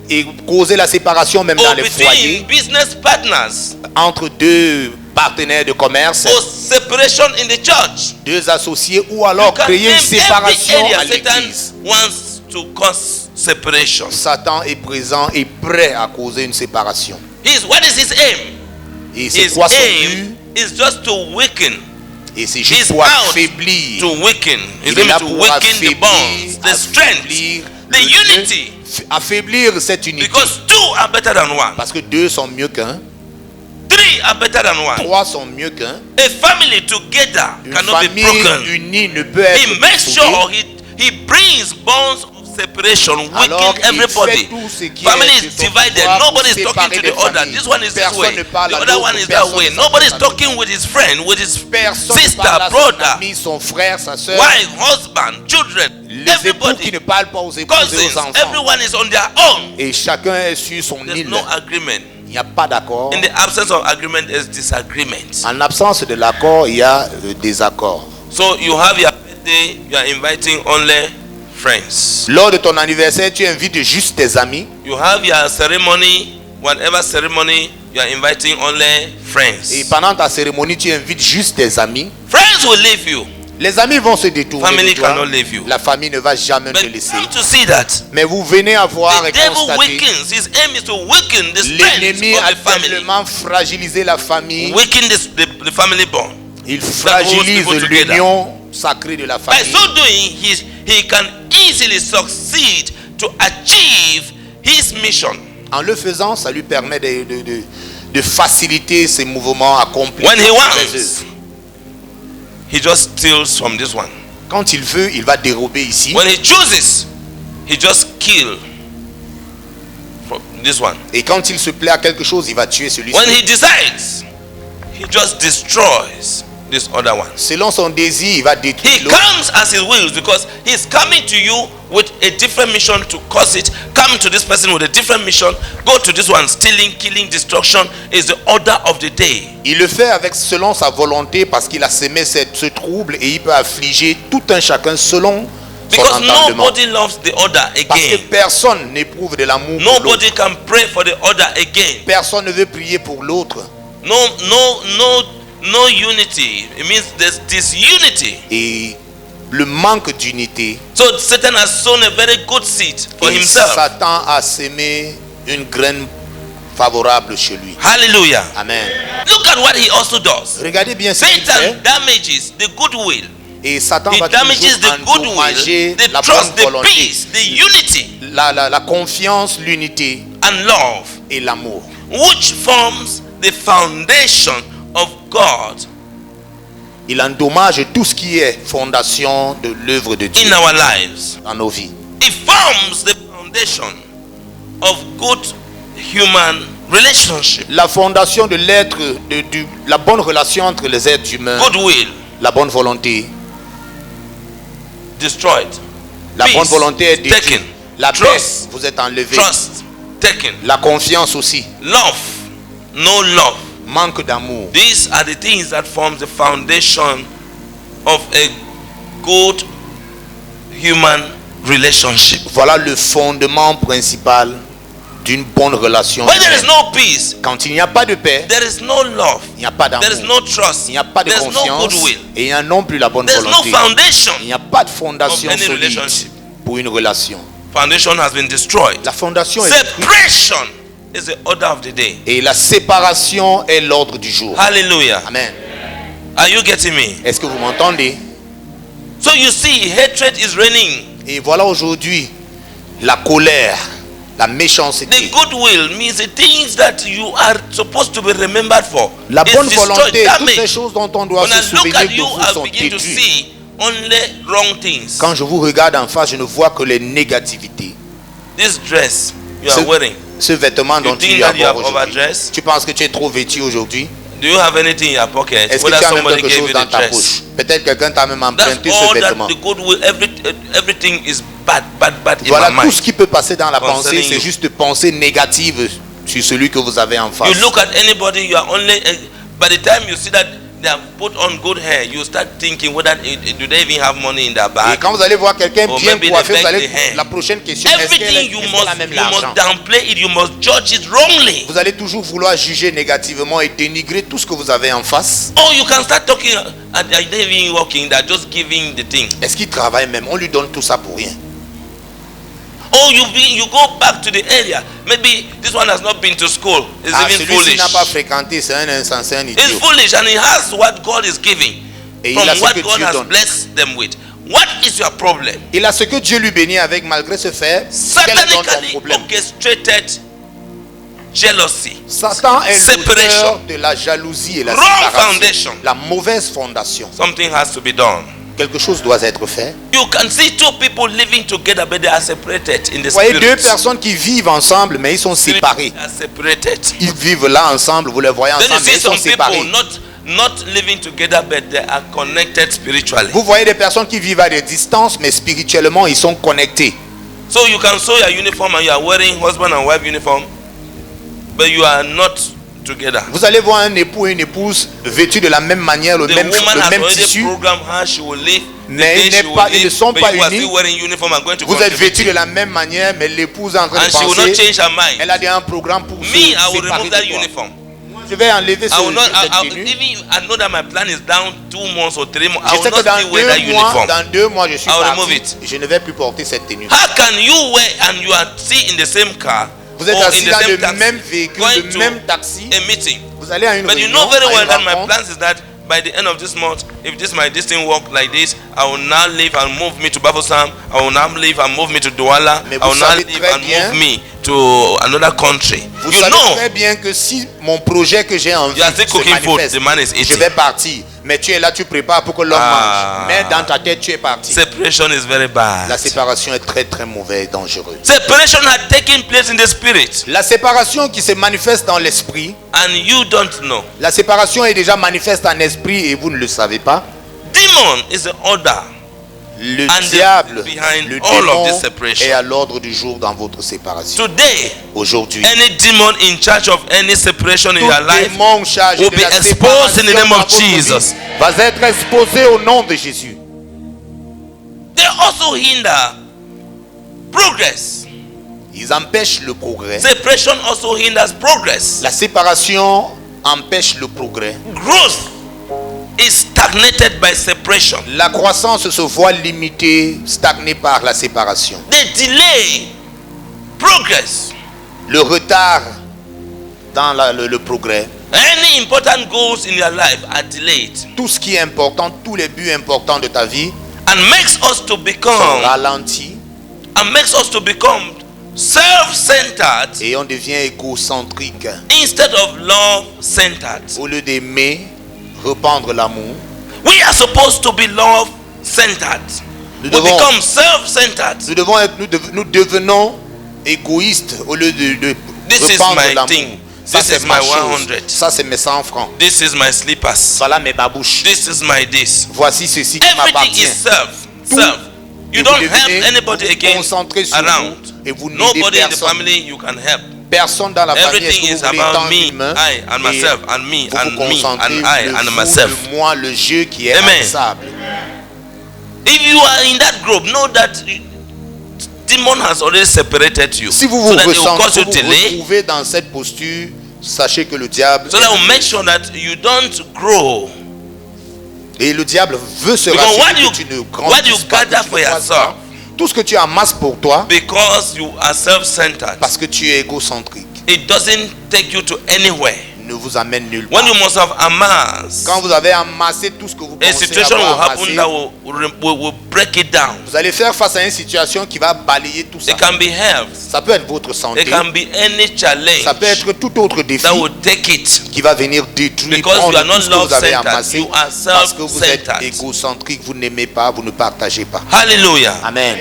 et causer la séparation même dans or les between foyers business partners, entre deux partenaires de commerce, or separation in the church. deux associés ou You alors can créer name une séparation every à area Satan l'église. wants to cause separation. Satan est présent et prêt à causer une séparation. What is his aim? Et c'est His quoi son aim but? is just to weaken. Et c'est He's juste pour out affaiblir. to weaken. His Il est aim is là to pour weaken the affaiblir, bonds, the strength, affaiblir the le- unity. affaiblir cette unité. Because two are better than one. Parce que deux sont mieux qu'un, Three are better than one. trois sont mieux qu'un. A family together Une cannot be famille broken. unie ne peut être He makes brisée. sure he brings bonds of separation, Alors, weaken il everybody. fait tout ce qui Family est is de son divided. pouvoir pour Nobody is talking séparer to des the other. familles. This one is this Personne way. ne parle The à other l'autre, one is that personne way. ne Nobody is s'adresse à l'autre. talking with his friend, with his Personne ne sister, parle à son brother, ami, son frère, sa soeur. wife, husband, children. Les époux qui Everybody, ne parlent pas aux épouses et aux cousins. enfants. Everyone is on their own. Et chacun est sur son There's île. no agreement. Il n'y a pas d'accord. In the absence of agreement, there's disagreement. En absence de l'accord, il y a désaccord. So you have your birthday, you are inviting only friends. Lors de ton anniversaire, tu invites juste tes amis. You have your ceremony, whatever ceremony, you are inviting only friends. Et pendant ta cérémonie, tu invites juste tes amis. Friends will leave you. Les amis vont se détourner Family de toi. cannot leave you. La famille ne va jamais But te laisser. come to see that Mais vous venez à voir the et devil constater, weakens. His aim is to weaken the l'ennemi strength a of the family. tellement fragilisé la famille. Weaken the family bond. Il fragilise people together. l'union sacrée de la By famille. so doing, he can easily succeed to achieve his mission. En le faisant, ça lui permet de faciliter ses mouvements accomplis. When he wants, he just steals from this one. Quand il veut, il va dérober ici. When he chooses, he just kills from this one. Et quand il se plaît à quelque chose, il va tuer celui-ci. When he decides, he just destroys this other one. Selon son désir, il va détruire He l'autre. comes as he wills because he's coming to you with a different mission to cause it. Come to this person with a different mission. Go to this one, stealing, killing, destruction is the order of the day. Il le fait avec selon sa volonté parce qu'il a semé ce trouble et il peut affliger tout un chacun selon son Because entendement. nobody loves the order Parce que again. personne n'éprouve de l'amour pour l'autre. Nobody can pray for the order again. Personne ne veut prier pour l'autre. No unity. It means there's disunity. Et le manque d'unité. So Satan has sown a very good seed for Et himself. Satan a semé une graine favorable chez lui. Hallelujah. Amen. Look at what he also does. Regardez bien ce qu'il Satan fait. damages the goodwill. Et Satan He va damages toujours the goodwill, endommager the la trust, bonne the volonté, peace, the unity la confiance, l'unité and love, et l'amour. which forms the foundation of God Il endommage tout ce qui est fondation de l'œuvre de Dieu in our lives. dans nos vies. It forms the foundation of good human relationship, La fondation de l'être, la bonne relation entre les êtres humains, goodwill la bonne volonté. destroyed, La peace bonne volonté est détruite. taken, La paix, trust, vous êtes enlevé. trust taken, La confiance aussi. love, no love. Manque d'amour. These are the things that form the foundation of a good human relationship. Voilà le fondement principal d'une bonne relation. When there is humaine. no peace, Quand il n'y a pas de paix, there is no love, il n'y a pas there is d'amour. no trust, Il n'y a pas de there is no confiance. goodwill, Et il n'y a non plus la bonne there is no volonté. foundation. Il n'y a pas de fondation of any solide relationship. pour une relation. Foundation has been destroyed. La fondation est détruite. Separation is the order of the day. Et la séparation est l'ordre du jour. Hallelujah. Amen. Are you getting me? Est-ce que vous m'entendez? So you see, hatred is reigning. Et voilà aujourd'hui la colère, la méchanceté. The goodwill means the things that you are supposed to be remembered for. La is bonne destroyed, volonté, toutes ces damaged. choses dont on doit When se I look souvenir at de you, vous I sont begin to détruites. see only wrong things. Quand je vous regarde en face, je ne vois que les négativités. This dress you are wearing, Ce vêtement dont tu think es that you à have bord aujourd'hui. overdressed? Tu penses que tu es trop vêtu aujourd'hui? do you have anything in your pocket? Est-ce que Whether tu as même somebody quelque gave chose you dans the ta dress. poche? Peut-être quelqu'un t'a même That's emprunté ce all that vêtement. the goodwill, everything is bad in Voilà my tout mind. ce qui peut passer dans la pensée, Concerning c'est you. juste de pensées négatives sur celui que vous avez en face. You look at anybody, you are only, by the time you see that they have put on good hair, you start thinking whether do they even have money in their Et bag. quand vous allez voir quelqu'un Or bien maybe coiffé, they vous allez, beg the hand. la prochaine question, est-ce qu'elle Everything you a même must l'argent? downplay it, you must judge it wrongly. Vous allez toujours vouloir juger négativement et dénigrer tout ce que vous avez en face. Or you can start talking, and they don't even working, they're just giving the thing. Est-ce qu'il travaille même? On lui donne tout ça pour rien. Or you go back to the area. Maybe this one has not been to school. It's Ah, even celui-ci foolish. n'a pas fréquenté, c'est un insensé, un It's idiot. foolish, and he has what God is giving Et from il a ce what que God Dieu has donne. blessed them with. What is your problem? Il a ce que Dieu lui bénit avec, malgré ce fait. Quel est donc ton Satanically problème? orchestrated jealousy, Satan est l'auteur Separation. de la jalousie et la Wrong séparation. foundation. La mauvaise fondation. something has to be done. Quelque chose doit être fait. You can see two people living together, but they are separated in the Vous voyez deux spirit. personnes qui vivent ensemble, mais ils sont séparés. They are separated. Ils vivent là ensemble, vous les voyez Then you ensemble, mais see ils sont some séparés. people not living together, but they are connected spiritually. Vous voyez des personnes qui vivent à des distances, mais spirituellement, ils sont connectés. So you can sew your uniform and you are wearing husband and wife uniform, but you are not together. Vous allez voir un époux et une épouse vêtus de la même manière, The woman le has même already tissu. programmed how she will live. The Mais day ils she n'est will pas- ils live, ne sont but pas you are unis. still wearing uniform and going to Vous êtes contribute. vêtus de la même manière, mais l'épouse est en train And de she will not change. change her mind. Elle a déjà un programme pour Me, se I will séparer remove that de toi. uniform. je vais enlever I will not. cette I tenue. even I know that my plan is down 2 months or 3 months. I Je will sais que not still wear that uniform. dans 2 mois, je suis I will parti. remove it. Je ne vais plus porter cette tenue. How can you wear and you are still in the same car Vous êtes or in assis the dans same le taxi, même véhicule, going le to même taxi. a meeting? Vous allez à une But you réunion, know very à well une that my rencontre. plans is that by the end of this month, if this thing work like this, I will now leave and move me to Bafosam. I will now leave and move me to Douala. Mais I will vous now savez leave très and bien- move me to another country. Vous You savez know, très bien que si mon projet que j'ai envie you are still se cooking food. manifeste, The man is je eating. vais partir. Mais tu es là, tu prépares pour que l'homme Ah. mange. Mais dans ta tête, tu es parti. Separation is very La bad. séparation est très très mauvaise et dangereuse. Separation had taken place in the spirit, La séparation qui se manifeste dans l'esprit, and you don't know. la séparation est déjà manifeste en esprit et vous ne le savez pas. Demon is the order. Le And the- diable, behind le all of démon this separation. est à l'ordre du jour dans votre séparation. Today, Aujourd'hui, any demon in charge of any separation in tout your life démon chargé will de be la exposed in the séparation name dans of votre vie Jesus. va être exposé au nom de Jésus. They also hinder progress. Ils empêchent le progrès. Separation also hinders progress. La séparation empêche le progrès. Growth is stagnated by separation. La croissance se voit limitée, stagnée par la séparation. They delay progress. Le retard dans le progrès. Any important goals in your life are delayed Tout ce qui est important, tous les buts importants de ta vie and makes us to sont become ralentis self-centered et on devient égocentrique. instead of love-centered. Au lieu d'aimer, répandre l'amour, We are supposed to be love-centered. Nous We devons- become self-centered. nous devenons égoïstes au lieu de This is répandre my l'amour. thing. Ça This c'est is ma my chose. 100. Ça c'est mes 100 francs. This is my slippers. Voilà mes babouches. This is my this. Voici ceci qui Everything m'appartient. is self. Tout. Self. You Et don't vous help devenez- anybody vous vous again concentrez sur around. vous et vous n'aidez Nobody in the personne. family you can help. Personne dans la famille Everything est-ce is que vous voulez about tendre me, une main I, and et myself, and me, vous and vous me, concentrez and I, le and vous, myself. le moi, le jeu qui est Amen. inlassable. If you are in that group, know that demon has already separated you, Si vous so vous, that it will cause you vous delay, retrouvez dans cette posture, sachez que le diable so that will make sure that you don't grow. et le diable veut se Because rassurer what you- que tu ne what grandisses you pas, gather que tu for ne fasses yourself, pas. Tout ce que tu amasses pour toi, Because you are self-centered, parce que tu es égocentrique, it doesn't take you to anywhere. ne vous amène nulle part. When you must have amassed, Quand vous avez amassé tout ce que vous a pensez situation will avoir happen amassé, that will break it down. vous allez faire face à une situation qui va balayer tout ça. It can be health. Ça peut être votre santé, It can be any challenge ça peut être tout autre défi that will take it. qui va venir détruire, Because prendre you are not tout ce que vous avez love-centered, amassé, you are parce que vous êtes self-centered. égocentrique, vous n'aimez pas, vous ne partagez pas. Hallelujah. Amen.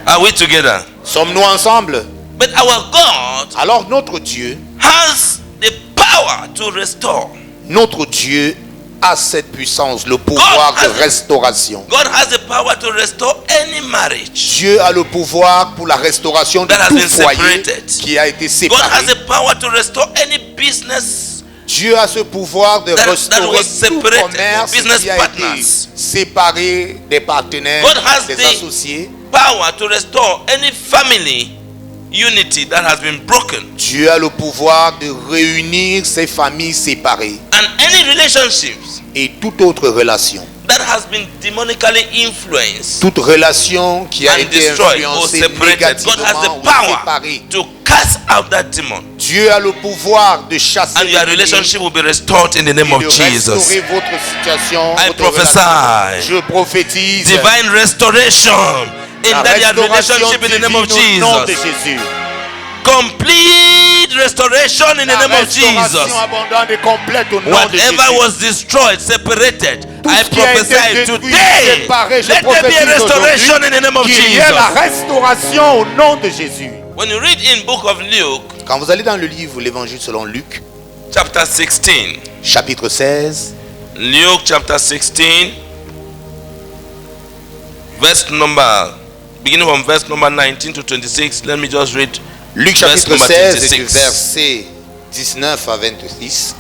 Are we together? Sommes-nous ensemble? But our God Alors notre Dieu, has the power to restore. notre Dieu a cette puissance, le pouvoir God de has- restauration. God has the power to restore any marriage. Dieu a le pouvoir pour la restauration de That has tout been foyer separated. qui a été God has séparé. the power to restore any business Dieu a ce pouvoir de that restaurer was tout separated, commerce business qui a partners. été séparé des partenaires, God has des the- associés. power to restore any family unity that has been broken. Dieu a le pouvoir de réunir ces familles séparées And any relationships et toute autre relation. that has been demonically influenced Toute relation qui a and été destroyed or influencée separated, God has négativement the ou power séparée. to cast out that demon. Dieu a le pouvoir de chasser And your l'ennemi relationship will be restored in the et name of de Jesus. restaurer votre situation, I votre prophesy. relation. Je prophétise Divine restoration in la that your restauration relationship in the name of divine au nom de Jesus. Jésus. Complete restoration in the La name of Jesus. restauration abondante et complète au nom de Whatever Jésus. was destroyed, separated, Tout I ce qui a été prophesy détruit, today. séparé, je Let there be a prophétise restoration in aujourd'hui the name of qu'il y ait la Jesus. restauration au nom de Jésus. When you read in book of Luke, Quand vous allez dans le livre L'Évangile selon Luc, chapter 16, chapitre 16, Luke chapter 16, verse number, beginning from verse number 19 to 26. Let me just read Luc verse chapitre number 16 et du 26. verset 19 à 26.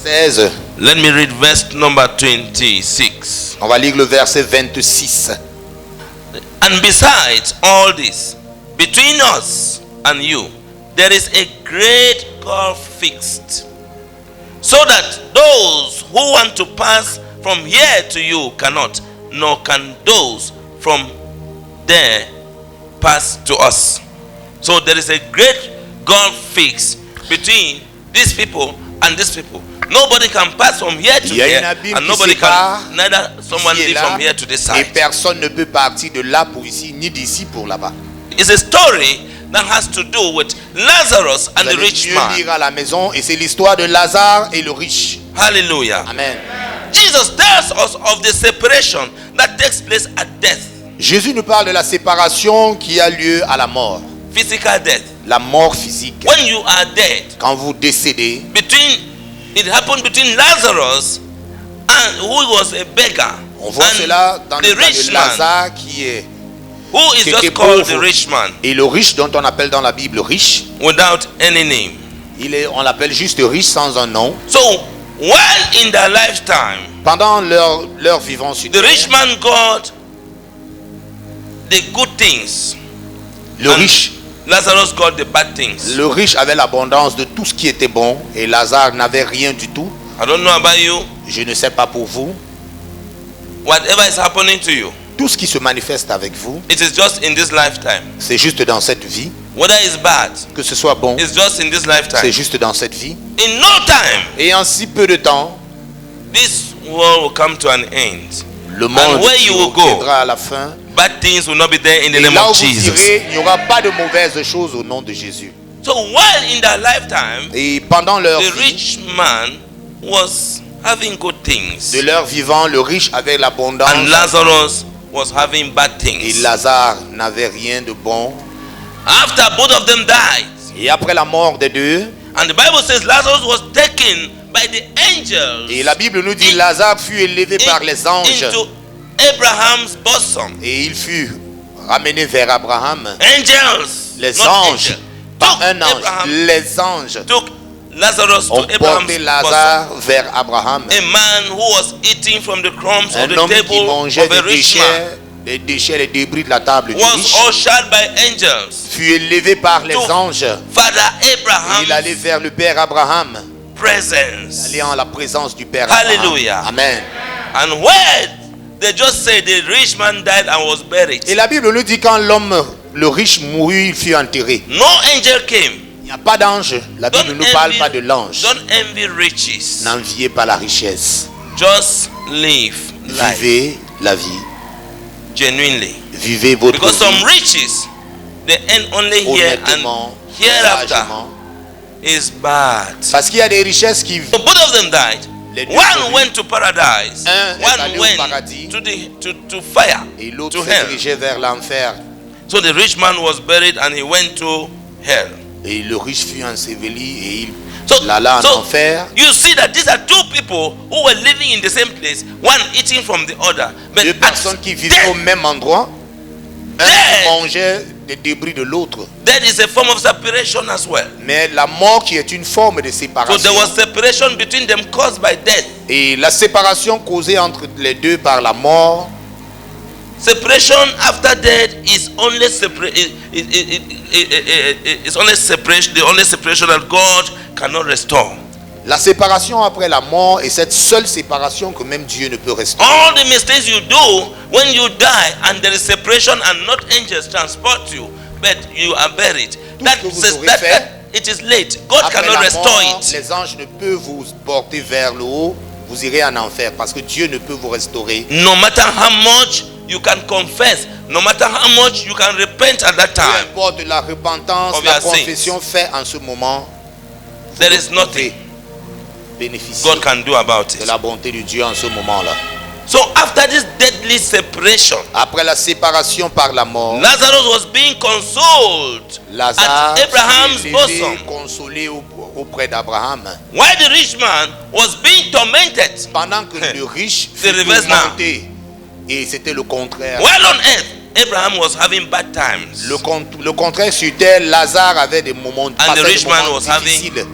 16, Let me read verse number 26. on va lire le verset 26. And besides all this, between us and you, there is a great gulf fixed, So that those who want to pass from here to you cannot, nor can those from there pass to us. So there is a great gulf fix between these people and these people. Nobody can pass from here to Il y a here, un abîme and qui nobody sépare can, neither someone ici et live là, from here to this et side. personne ne peut partir de là pour ici, ni d'ici pour là-bas. It's a story that has to do with Lazarus and Vous the allez rich mieux man. lire à la maison, et c'est l'histoire de Lazare et le riche. Hallelujah. Amen. Jesus tells us of the separation that takes place at death, Jésus nous parle de la séparation qui a lieu à la mort. physical death. La mort physique. When you are dead, Quand vous décédez, it happened between Lazarus and who was a beggar, on voit and cela dans the le cas rich de man, Lazare qui est who is qui était just called pauvre. the rich man et le riche dont on appelle dans la Bible riche. without any name. On l'appelle juste riche sans un nom. So while in their lifetime, Pendant leur vivant sur the rich terre, man got the good things, le and riche Lazarus got the bad things. Le riche avait l'abondance de tout ce qui était bon et Lazare n'avait rien du tout. I don't know about you. Je ne sais pas pour vous. Whatever is happening to you, Tout ce qui se manifeste avec vous, it is just in this lifetime. c'est juste dans cette vie. Whether it's bad, Que ce soit bon, it's just in this c'est lifetime. juste dans cette vie. In no time, Et en si peu de temps, this world will come to an end. le monde where you will go, viendra à la fin. Bad things will not be there in the Et name là où of vous Jesus. irez, il n'y aura pas de mauvaises choses au nom de Jésus. So while in their lifetime, Et pendant leur the vie, rich man was having good things, de leur vivant, le riche avait l'abondance and Lazarus was having bad et things. Lazare n'avait rien de bon. After both of them died, Et après la mort des deux, and the Bible says Lazarus was taken by the angels et la Bible nous dit Lazare fut élevé par les anges into Abraham's bosom. et il fut ramené vers Abraham. Angels, Les not anges, angels, pas took un ange, Abraham, les anges took Lazarus to ont Abraham's porté bosom. Lazare vers Abraham. A man who was eating from the crumbs of Un the homme qui table mangeait of a rich man les déchets, les débris de la table du was riche, ushered by angels fut élevé par les to anges. Father Il allait Abraham's vers le Père Abraham, presence. allait en la présence du Père Hallelujah. Abraham. Amen. And when they just say the rich man died and was buried, Et la Bible nous dit quand l'homme, le riche mourut, il fut enterré. no angel came. Il n'y a pas d'ange. La Bible ne nous parle pas de l'ange. Don't envy riches. N'enviez pas la richesse. Just live life Vivez la vie. genuinely. Vivez votre Because some vie riches, they end only here, and honnêtement, hereafter sagement. is bad. Parce qu'il y a des richesses qui... So both of them died. Les deux One moururent. went to paradise. Un est allé One au went paradis. to fire, Et l'autre to s'est hell. dirigé vers l'enfer. So the rich man was buried and he went to hell. Et le riche fut enseveli et il So, alla en so enfer. you see that these are two people who were living in the same place, one eating from the other. But Deux at personnes qui vivaient au death, même endroit. Un Death. mangeait des débris de l'autre. that is a form of separation as well. Mais la mort qui est une forme de So séparation. there was separation between them caused by death. Et la séparation causée entre les deux par la mort. Separation after death is only it's only separation, the only separation that God cannot restore. La séparation après la mort est cette seule séparation que même Dieu ne peut restaurer. All the mistakes you do when you die and there is separation and not angels transport you, but you are buried. That que vous says aurez that, fait, that it is late. God Après cannot la restore mort, it. les anges ne peuvent vous porter vers le haut. Vous irez en enfer parce que Dieu ne peut vous restaurer. No matter how much you can confess, no matter how much you can repent at that Peu time, importe la repentance, of la your sins. confession faite en ce moment, there is nothing bénéficier God can do about de it. la bonté de Dieu en ce moment-là. So after this deadly separation, Après la séparation par la mort, Lazarus was being consoled Lazare at Abraham's fut élevé, bosom, consolé auprès d'Abraham. while the rich man was being tormented. Pendant que le riche C'est fut reverse tourmenté. Et c'était le contraire. While on earth, Abraham was having bad times. Le contraire sur terre, Lazare avait des moments, passait the des rich man moments was having- difficiles.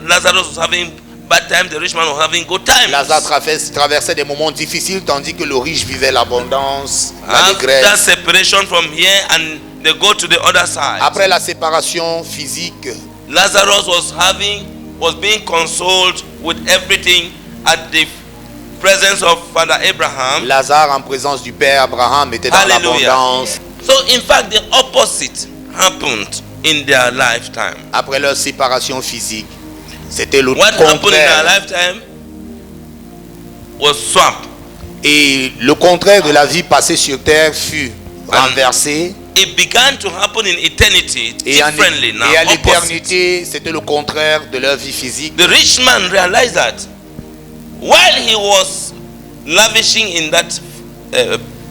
Lazarus was having bad times, the rich man was having good times. Lazare traversait des moments difficiles tandis que le riche vivait l'abondance, After l'allégresse. separation from here and they go to the other side, Après la séparation physique, Lazarus was having was being consoled with everything at the presence of Father Abraham. Lazare en présence du Père Abraham était dans Hallelujah. l'abondance. So in fact, the opposite happened in their lifetime. Après leur séparation physique, c'était le What happened in their contraire. lifetime was swapped. Et le contraire de la vie passée sur terre fut renversé. It began to happen in eternity Et, differently now. et à Opposite. l'éternité, c'était le contraire de leur vie physique. The rich man realized that while he was lavishing in that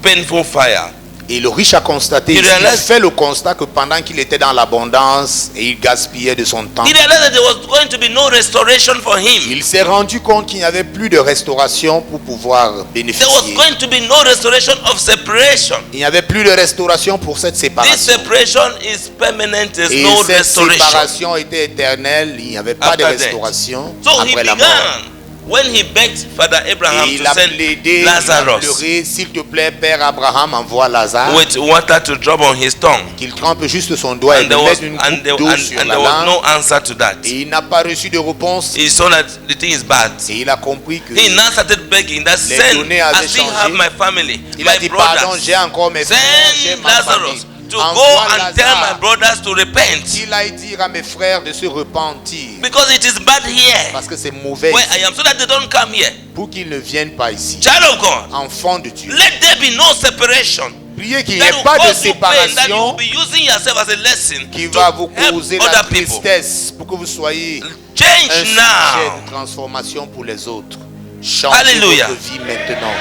painful fire, Et le riche a constaté, He il realized- fait le constat que pendant qu'il était dans l'abondance et il gaspillait de son temps, he realized that there was going to be no restoration for him. il s'est rendu compte qu'il n'y avait plus de restauration pour pouvoir There was bénéficier. going to be no restoration of separation. Il n'y avait plus de restauration pour cette This séparation. separation is permanent. There's Et no cette restoration. séparation était éternelle, il n'y avait pas de After that. restauration So he après la mort. began when he begged Father Abraham Et il to a send plaidé, il a Lazarus pleuré, s'il te plaît, Père Abraham, envoie Lazare, with water to drop on his tongue. qu'il trempe juste son doigt et And there lui was, mette une and goutte there, d'eau and, sur and la there was no langue. answer to that. Et il n'a pas reçu de réponse. He saw that the thing is bad. Et il a compris que He now started begging that Les send, données avaient I still changé. have my family, il a my dit pardon, brothers. j'ai encore mes frères, j'ai Send ma famille. Lazarus to go Envoie and tell my Lazare brothers to repent. qu'il aille dire à mes frères de se repentir. Because it is bad here Parce que c'est mauvais where ici, I am, so that they don't come here. pour qu'ils ne viennent pas ici. Child of God, Enfants de Dieu. let there be no separation. Priez qu'il n'y That ait will pas de cause you pain, that you will séparation be using yourself as a lesson qui to va vous help causer la other people. tristesse pour que vous soyez un Change sujet now. de transformation pour les autres. Changez Hallelujah. votre vie maintenant.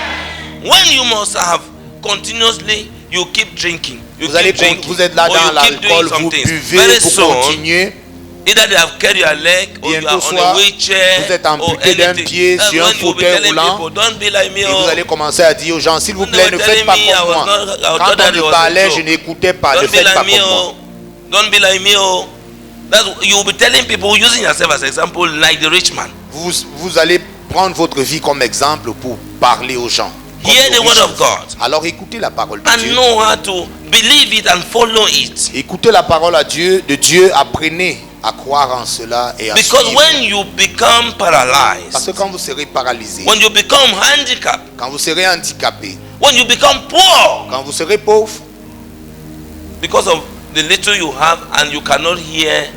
When you must have continuously, you keep drinking. You Vous, allez, keep drinking. vous êtes là or dans you keep doing l'alcool, some vous things. buvez Very pour soon, continuer. either they have carried your leg or you Bientôt are on soit, a wheelchair vous êtes or amputé d'un anything. pied That's sur un when you'll be fauteuil telling roulant. people, don't be like me. Et Oh. vous allez commencer à dire aux gens, s'il vous When they plaît, were ne faites pas telling me, comme I was moi. not- I Quand thought on that it me was a parlait, joke. je n'écoutais pas. Ne Don't be faites pas like me. comme moi. Oh. Don't be like me. Oh. That's, you'll be telling people using yourself as example like the rich man. Vous allez prendre votre vie comme exemple pour parler aux gens. comme Hear le the word riche. of God Alors écoutez la parole de and Dieu. know how to believe it and follow it. Écoutez la parole de Dieu, apprenez à croire en cela et à Because suivre. when you become Parce paralyzed, que quand vous serez paralysé, when you become handicapped, quand vous serez handicapé, when you become poor quand vous serez pauvre, because of the little you have and you cannot hear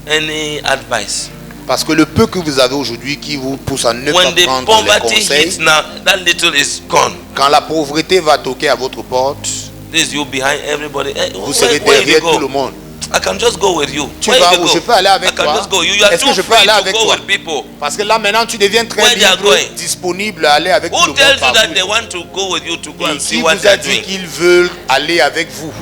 any advice. parce que le peu que vous avez aujourd'hui qui vous pousse à ne When pas the prendre les poverty hits conseils, now, that little is gone. quand la pauvreté va toquer à votre porte, This you behind everybody. Hey, vous serez where you derrière tout le go? monde. I can just go with you. Tu Where vas you où? go? Je peux aller I avec can toi. just go. You are Est-ce too que je peux free aller to avec go toi? with people. Parce que là maintenant tu deviens très Where they are libre, going? disponible à aller avec tout Who le tells monde you partout. that they want to go with you to go Et and qui see vous what a they're dit doing? qu'ils veulent aller avec vous?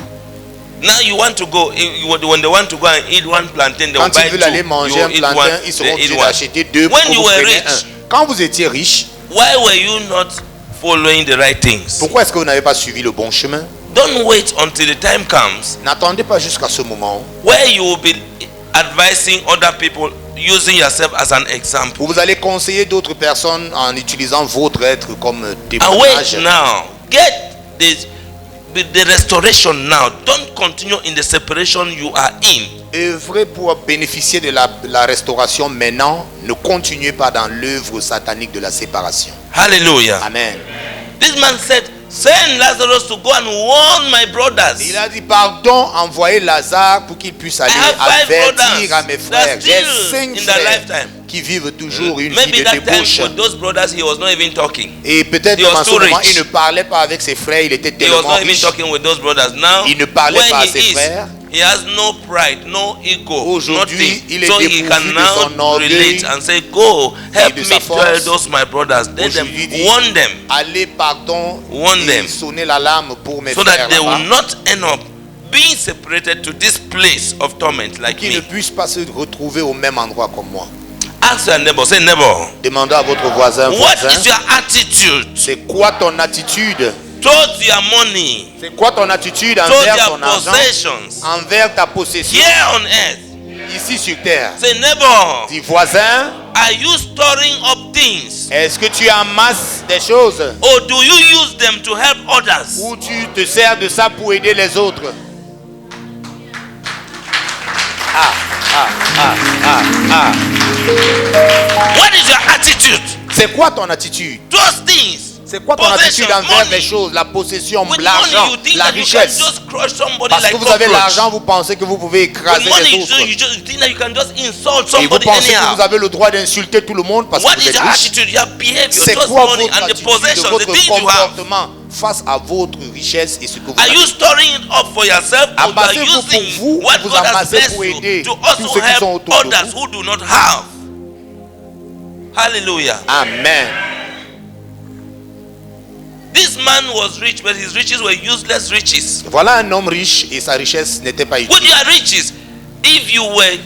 Now you want to go. When they want to go and eat one plantain, they will Quand buy ils veulent two. aller manger You un eat plantain, one. ils They seront eat obligés one. d'acheter deux pour When que you vous were preniez rich, un. Quand vous étiez riche, why were you not following the right things? pourquoi est-ce que vous n'avez pas suivi le bon chemin? Don't wait until the time comes N'attendez pas jusqu'à ce moment where you will be advising other people using yourself as an example. où vous allez conseiller d'autres personnes en utilisant votre être comme Await témoignage. now. Get the restoration now. Don't continue in the separation you are in. Œuvrez pour bénéficier de la restauration maintenant. Ne continuez pas dans l'œuvre satanique de la séparation. Hallelujah. Amen. This man said, send Lazarus to go and warn my brothers. Il a dit pardon, envoyez Lazare pour qu'il puisse aller I have 5 avertir à mes brothers frères. that J'ai still 5 in their frères lifetime. qui vivent toujours une vie Maybe de that time débauche. with those brothers he was not even talking. Et peut-être He même was en ce too moment, rich. il ne parlait pas avec ses frères, il était He was tellement not even riche. talking with those brothers. Now, Il ne parlait where pas à he ses is, frères. he has no pride, no ego, Aujourd'hui, nothing. il est So he dépourvu can de now son orgueil relate and say, go, help de me sa tell force. those my brothers. Let them Aujourd'hui, dit, warn them allez, pardon, Warn et them. sonnez l'alarme pour mes so frères that they là-bas, will not end up being separated to this place of torment like qu'ils ne me. puissent pas se retrouver au même endroit comme moi. Ask your neighbor, say neighbor, Demandez à votre voisin, what voisin, is your attitude c'est quoi ton attitude? towards your money, C'est quoi ton attitude towards envers your ton argent, possessions envers ta possession here on earth? ici sur terre? Say neighbor, Dis voisin, are you storing up things est-ce que tu amasses des choses or do you use them to help others? ou tu te sers de ça pour aider les autres? Ah, What is your attitude? C'est quoi ton attitude? Those things. C'est quoi ton attitude envers les choses, la possession, l'argent, la richesse? Parce que vous avez l'argent, vous pensez que vous pouvez écraser les autres. Et vous pensez que vous avez le droit d'insulter tout le monde parce que vous êtes riche. C'est quoi votre attitude, votre comportement face à votre richesse et ce que vous avez? Amassez-vous pour vous, vous amassez pour aider tous ceux qui sont autour de vous. Hallelujah. Amen. This man was rich, but his riches were useless riches. Voilà un homme riche et sa richesse n'était pas With utile. your riches, if you were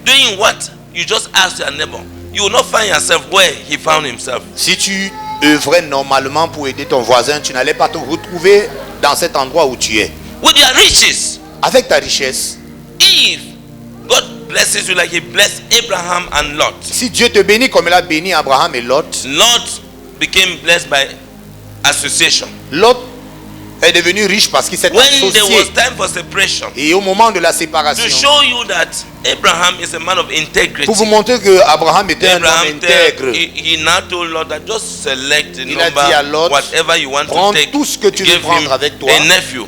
doing what you just asked your neighbor, you will not find yourself where he found himself. Si tu œuvrais normalement pour aider ton voisin, tu n'allais pas te retrouver dans cet endroit où tu es. With your riches, Avec ta richesse, if God blesses you like he blessed Abraham and Lot, si Dieu te bénit comme il a béni Abraham et Lot, Lot became blessed by association. Lot est devenu riche parce qu'il s'est When there was associé. time for separation, Et au moment de la to séparation, show you that Abraham is a man of integrity, pour vous montrer que Abraham était un homme Abraham intègre, he now told Lot that just select the Il a dit à Lot, number, whatever you want prends to take. tout ce que tu veux Give prendre him avec toi. a nephew.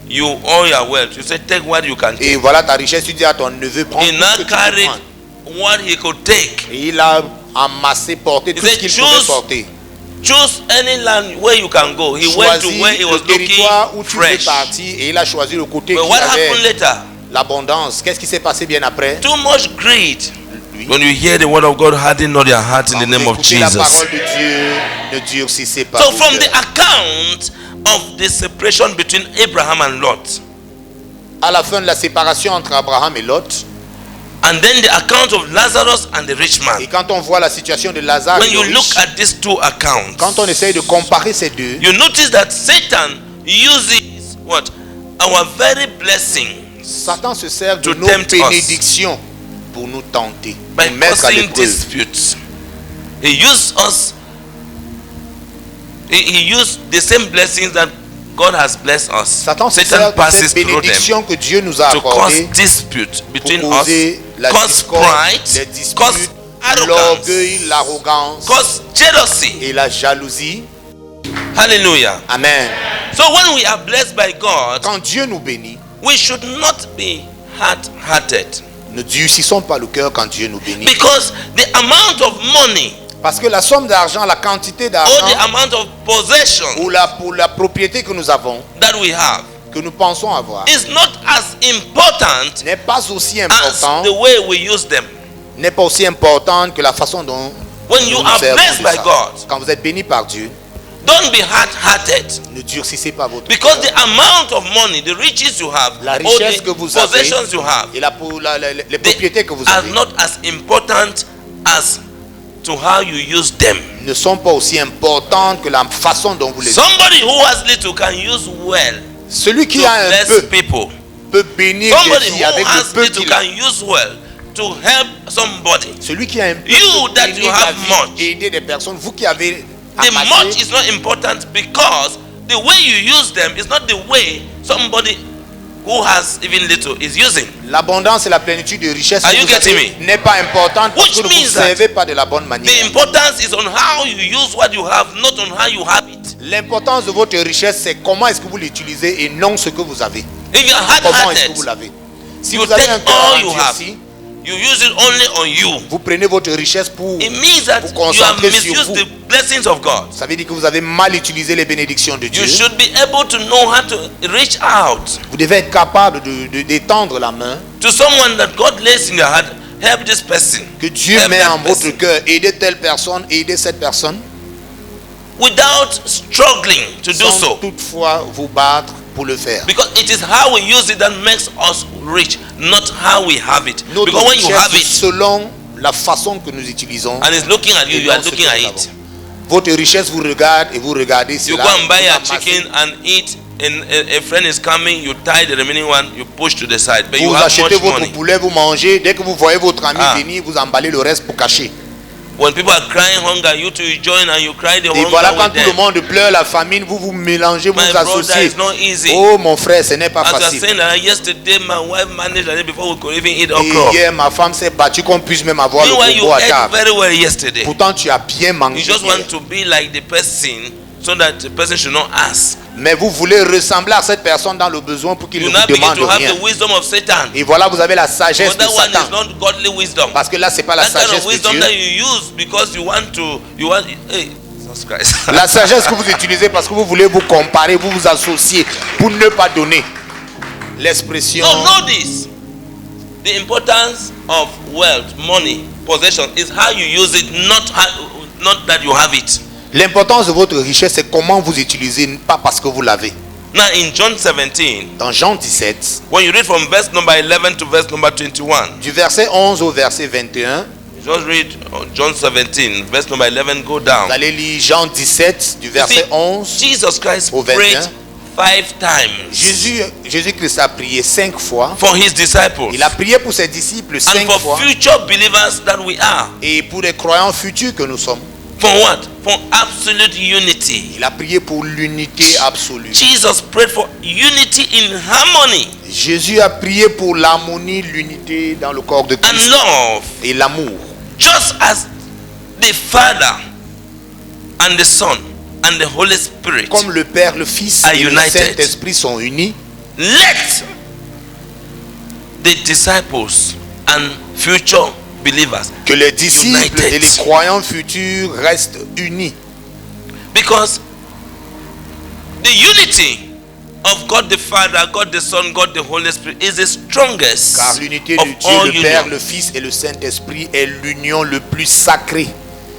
You all your wealth. You say take what you can et take. voilà ta richesse, tu dis à ton neveu, prends He tout ce now que tu peux carried prendre. what he could take. Et il a amassé, porté tout said, ce qu'il choose pouvait porter. Choose any land where you can go. He went to Choisis where he was le territoire où looking tu veux fresh. partir et il a choisi le côté But qui what happened avait later? l'abondance. Qu'est-ce qui s'est passé bien après? Too much greed. Lui, When you hear the word of God, harden not your heart in quand the name vous of écoutez la Jesus. parole de Dieu, ne durcissez pas So vos from the cœurs. account of the separation between Abraham and Lot, À la fin de la séparation entre Abraham et Lot, and then the account of Lazarus and the rich et man, quand on voit la situation de Lazare when et you le look riche, at these two accounts, quand on essaye de comparer ces deux, you notice that Satan uses what? Our very blessings Satan se sert de to nos tempt us. bénédictions pour nous tenter, by nous mettre à causing l'épreuve. disputes. He used us. He used the same blessings that God has blessed us. Satan se Satan sert de passes cette through them bénédiction que Dieu nous a to cause accordée dispute between pour us, causer la cause discorde, les pride, disputes, cause arrogance, l'orgueil, l'arrogance cause jealousy. et la jalousie. Hallelujah. Amen. So when we are blessed by God, Quand Dieu nous bénit, we should not be hard-hearted, ne durcissons pas le cœur quand Dieu nous bénit. because the amount of money Parce que la somme d'argent, la quantité or the d'argent amount of possession pour la propriété que nous avons, that we have que nous pensons avoir, is not as important n'est pas aussi as important, the way we use them. n'est pas aussi importante que la façon dont When nous you nous are servons blessed de by ça. God, Quand vous êtes béni par Dieu, don't be hard-hearted, ne durcissez pas votre because cœur. the amount of money, the riches you have, La or richesse the que vous avez possessions you have, et les propriétés que vous are avez not as important as to how you use them. ne sont pas aussi importantes que la façon dont vous les utilisez. Somebody who has little can use well Celui qui to a un bless peu people. peut bénir Somebody les who filles avec le has peu little qu'il a. can use well to help somebody. Celui qui a un peu You peut that bénir you la have vie, much. aider des personnes. Vous qui avez The much amassé, is not important because the way you use them is not the way somebody who has even little is using. l'abondance et la plénitude de richesse Are que you vous getting avez me? n'est pas importante parce Which que vous ne means vous that servez pas de la bonne The manière. importance is on how you use what you have, not on how you have it. L'importance de votre richesse, c'est comment est-ce que vous l'utilisez et non ce que vous avez. If you are Comment est-ce que hard-hearted, vous l'avez. Si you vous avez take un cœur all you have. endurci, You use it only on you. vous prenez votre richesse pour... It means that Vous you have concentrez sur misused vous. the blessings of God. Ça veut dire que vous avez mal utilisé les bénédictions de Dieu. You should be able to know how to reach out Vous devez être capable d'étendre la main to someone that God lays in your heart. Help this person. que Dieu Help met that en votre person. cœur. Aider telle personne, aider cette personne, Without struggling to do sans so. toutefois vous battre pour le faire. Because it is how we use it that makes us rich, not how we have it. Notre Because when you richesse, have it selon la façon que nous utilisons, and it's looking at you, et you are non ce looking que at nous it. avons. Votre richesse vous regarde et vous regardez You cela. go and buy vous a amassez. chicken and eat, and a friend is coming, you tie the remaining one, you push to the side. But you Vous have achetez much votre money. poulet, vous mangez. Dès que vous voyez votre ami Ah. venir, vous emballez le reste pour cacher. When people are crying hunger, you two join and you cry the hunger. Et voilà, quand tout le monde pleure la famine, vous vous mélangez, vous vous associez. Oh mon frère, ce n'est pas facile. Et hier, ma femme s'est battue qu'on puisse même avoir le bobo à table. Pourtant, tu as bien mangé. You just want to be like the person so that the person should not ask. Mais vous voulez ressembler à cette personne dans le besoin pour qu'il ne vous demande rien. Et voilà, vous avez la sagesse de Satan. Parce que là, c'est pas la sagesse de Dieu. La sagesse que vous utilisez parce que vous voulez vous comparer, vous vous associer pour ne pas donner. L'expression. So know this. The importance of wealth, money, possession is how you use it, not that you have it. L'importance de votre richesse, c'est comment vous utilisez, pas parce que vous l'avez. Now in John 17, dans Jean 17, when you read from verse number 11 to verse number 21, du verset 11 au verset 21, just read John 17, verse number 11, go down. Vous allez lire Jean 17, du verset 11 Jesus Christ au 21. Prayed 5 times. Jésus-Christ a prié 5 fois. For his disciples. Il a prié pour ses disciples 5 fois. And for future believers that we are. Et pour les croyants futurs que nous sommes. For what? For absolute unity. Il a prié pour l'unité absolue. Jesus prayed for unity in harmony. Jésus a prié pour l'harmonie, l'unité dans le corps de Christ. And love. Et l'amour. Just as the Father and the Son and the Holy Spirit. Comme le Père, le Fils et le Saint-Esprit sont unis. Let the disciples and future believers, que les disciples et les croyants futurs restent unis. Because the unity of God the Father, God the Son, God the Holy Spirit is the strongest. Car l'unité de Dieu le Père, le Fils et le Saint-Esprit est l'union le plus sacrée.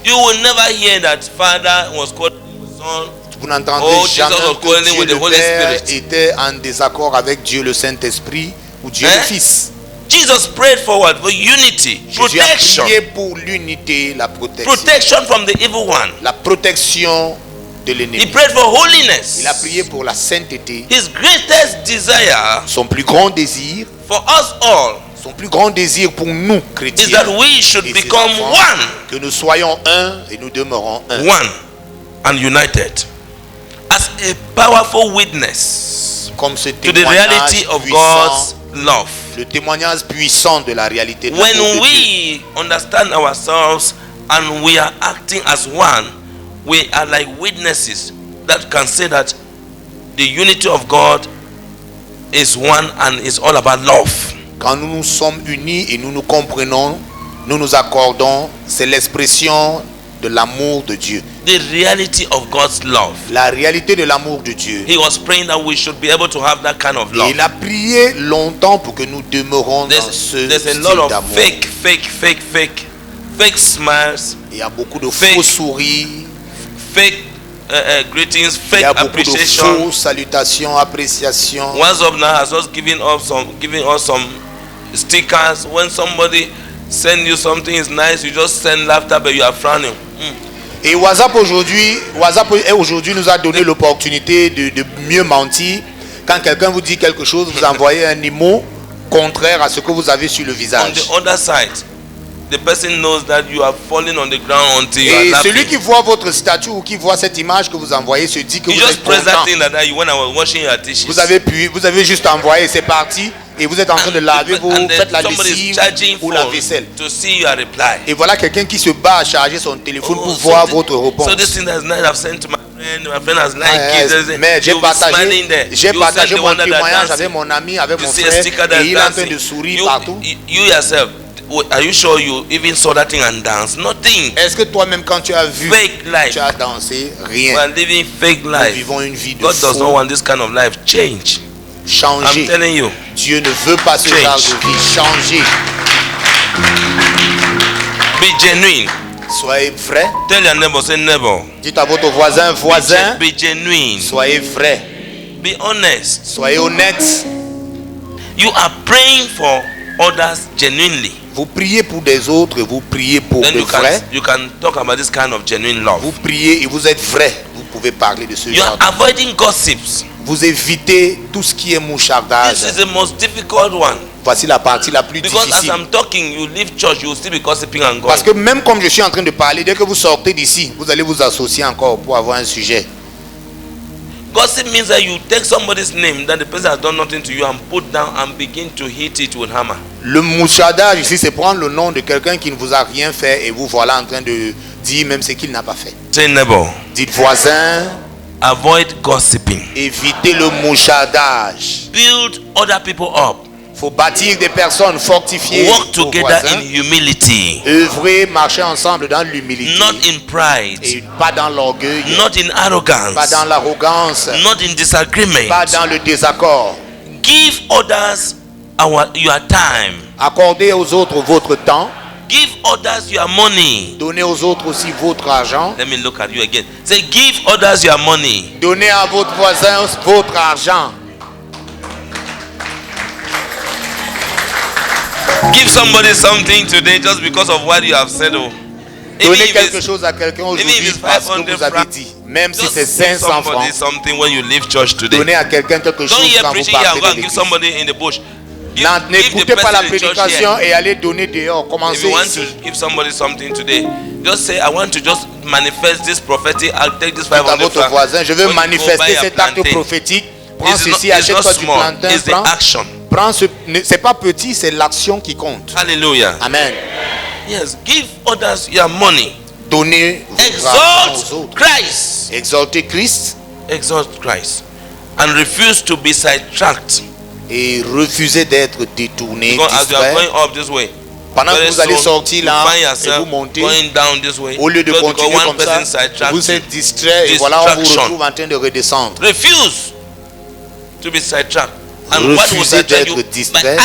You will never hear that Father was called Son. Vous n'entendez jamais que Dieu le Père était en désaccord avec Dieu le Saint-Esprit ou Dieu le Fils. Jesus prayed for what? For unity, protection. Jésus a prié pour l'unité, la protection. Protection from the evil one. La protection de l'ennemi. He prayed for holiness. Il a prié pour la sainteté. His greatest desire, son plus grand désir, for us all, son plus grand désir pour nous chrétiens, is that we should become one. Que nous soyons un et nous demeurons un. One and united, as a powerful witness to the reality of God's love. Le témoignage puissant de la réalité de when we understand ourselves and we are acting as one, we are like witnesses that can say that the unity of God is one and is all about love. Quand nous nous sommes unis et nous nous comprenons, nous nous accordons, c'est l'expression de l'amour de Dieu. The reality of God's love. La réalité de l'amour de Dieu. He was praying that we should be able to have that kind of love. Il a prié longtemps pour que nous demeurons dans ce style d'amour. Fake smiles. Il y a beaucoup de faux sourires. Fake greetings, fake appreciation. Il y a beaucoup de fausses salutations, appréciations. WhatsApp now has just giving us some stickers. When somebody send you something is nice, you just send laughter, but you are frowning. Et WhatsApp aujourd'hui nous a donné l'opportunité de mieux mentir. Quand quelqu'un vous dit quelque chose, vous envoyez un mot contraire à ce que vous avez sur le visage. On the other side, the person knows that you are falling on the ground until you are laughing. Et celui qui voit votre statut ou qui voit cette image que vous envoyez se dit que vous êtes content. Vous avez juste envoyé, c'est parti. Et vous êtes en train de laver, vous faites la lessive ou la vaisselle. Et voilà quelqu'un qui se bat à charger son téléphone pour voir votre réponse. Mais j'ai partagé mon témoignage avec mon ami, avec mon frère, et il est en train de sourire partout. Are you sure you even saw that thing and danced? Nothing. Est-ce que toi-même quand tu as vu, fake life, tu as dansé? Rien. We are living fake life. Nous vivons une vie de God does not want this kind of life. Change. Changer. I'm telling you. Dieu ne veut pas ce genre de vie. Changer. Be genuine. Soyez vrai. Tell your neighbor, say neighbor. Dites à votre voisin, Be genuine. Soyez vrai. Be honest. Soyez honnête. You are praying for others genuinely. Vous priez pour des autres, vous priez pour des vrais. You can talk about this kind of genuine love. Vous priez et vous êtes vrai. Vous pouvez parler de ce genre. You are avoiding gossips. Vous évitez tout ce qui est mouchardage. This is the most difficult one. Voici la partie la plus difficile. Because as I'm talking, you leave church, you will still be gossiping and going. Parce que même comme je suis en train de parler, dès que vous sortez d'ici, vous allez vous associer encore pour avoir un sujet. Gossip means that you take somebody's name that the person has done nothing to you and put down and begin to hit it with hammer. Le mouchardage ici, c'est prendre le nom de quelqu'un qui ne vous a rien fait et vous voilà en train de dire même ce qu'il n'a pas fait. Say neighbor. Dites voisin. Avoid gossiping. Évitez le mouchardage. Build other people up. Faut bâtir des personnes fortifiées. Work together in humility. Œuvrer, marcher ensemble dans l'humilité. Not in pride. Et pas dans l'orgueil. Not in arrogance. Pas dans l'arrogance. Not in disagreement. Pas dans le désaccord. Give others your time. Accordez aux autres votre temps. Give others your money. Donnez aux autres aussi votre argent. Let me look at you again. Say, give others your money. Donnez à votre voisin votre argent. Give somebody something today just because of what you have said. Oh. Donnez quelque chose à quelqu'un aujourd'hui parce que vous avez dit. Même si c'est 500 francs. Something when you leave church today. Donnez à quelqu'un quelque chose quand vous partez de l'église. Give somebody in the bush. N'écoutez pas la prédication et allez donner dehors. Commencez ici. Give somebody something today. Just say, I want to just manifest this prophetic. I'll take this 500 francs. À votre voisin, je veux manifester cet acte prophétique. Prends ceci, achète-toi du plantain. It's the action. C'est pas petit, c'est l'action qui compte. Hallelujah. Amen. Yes, give others your money. Donnez Exalt Christ. Exaltez Christ. Exalt Christ. And refuse to be sidetracked. Et refusez d'être détourné, as you are distrait. going up this way, pendant que vous allez sortir là et vous montez, down this way, au lieu de continuer comme ça, vous êtes distrait et voilà on vous retrouve en train de redescendre. Refuse to be sidetracked. And refusez d'être distrait.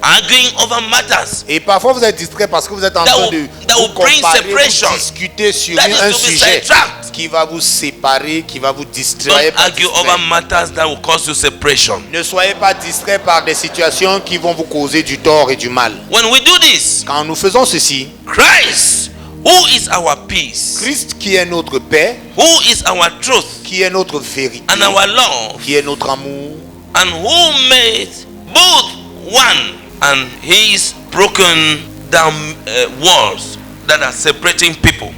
Arguing over matters. Et parfois vous êtes distrait parce que vous êtes en train de vous discuter sur un sujet qui va vous séparer, qui va vous distraire. Don't argue over matters that will cause you separation. Ne soyez pas distrait par des situations qui vont vous causer du tort et du mal. When we do this, quand nous faisons ceci, Christ, who is our peace, Christ qui est notre paix, who is our truth, qui est notre vérité, and our love, qui est notre amour, and who made both one, and He's broken down walls that are separating people.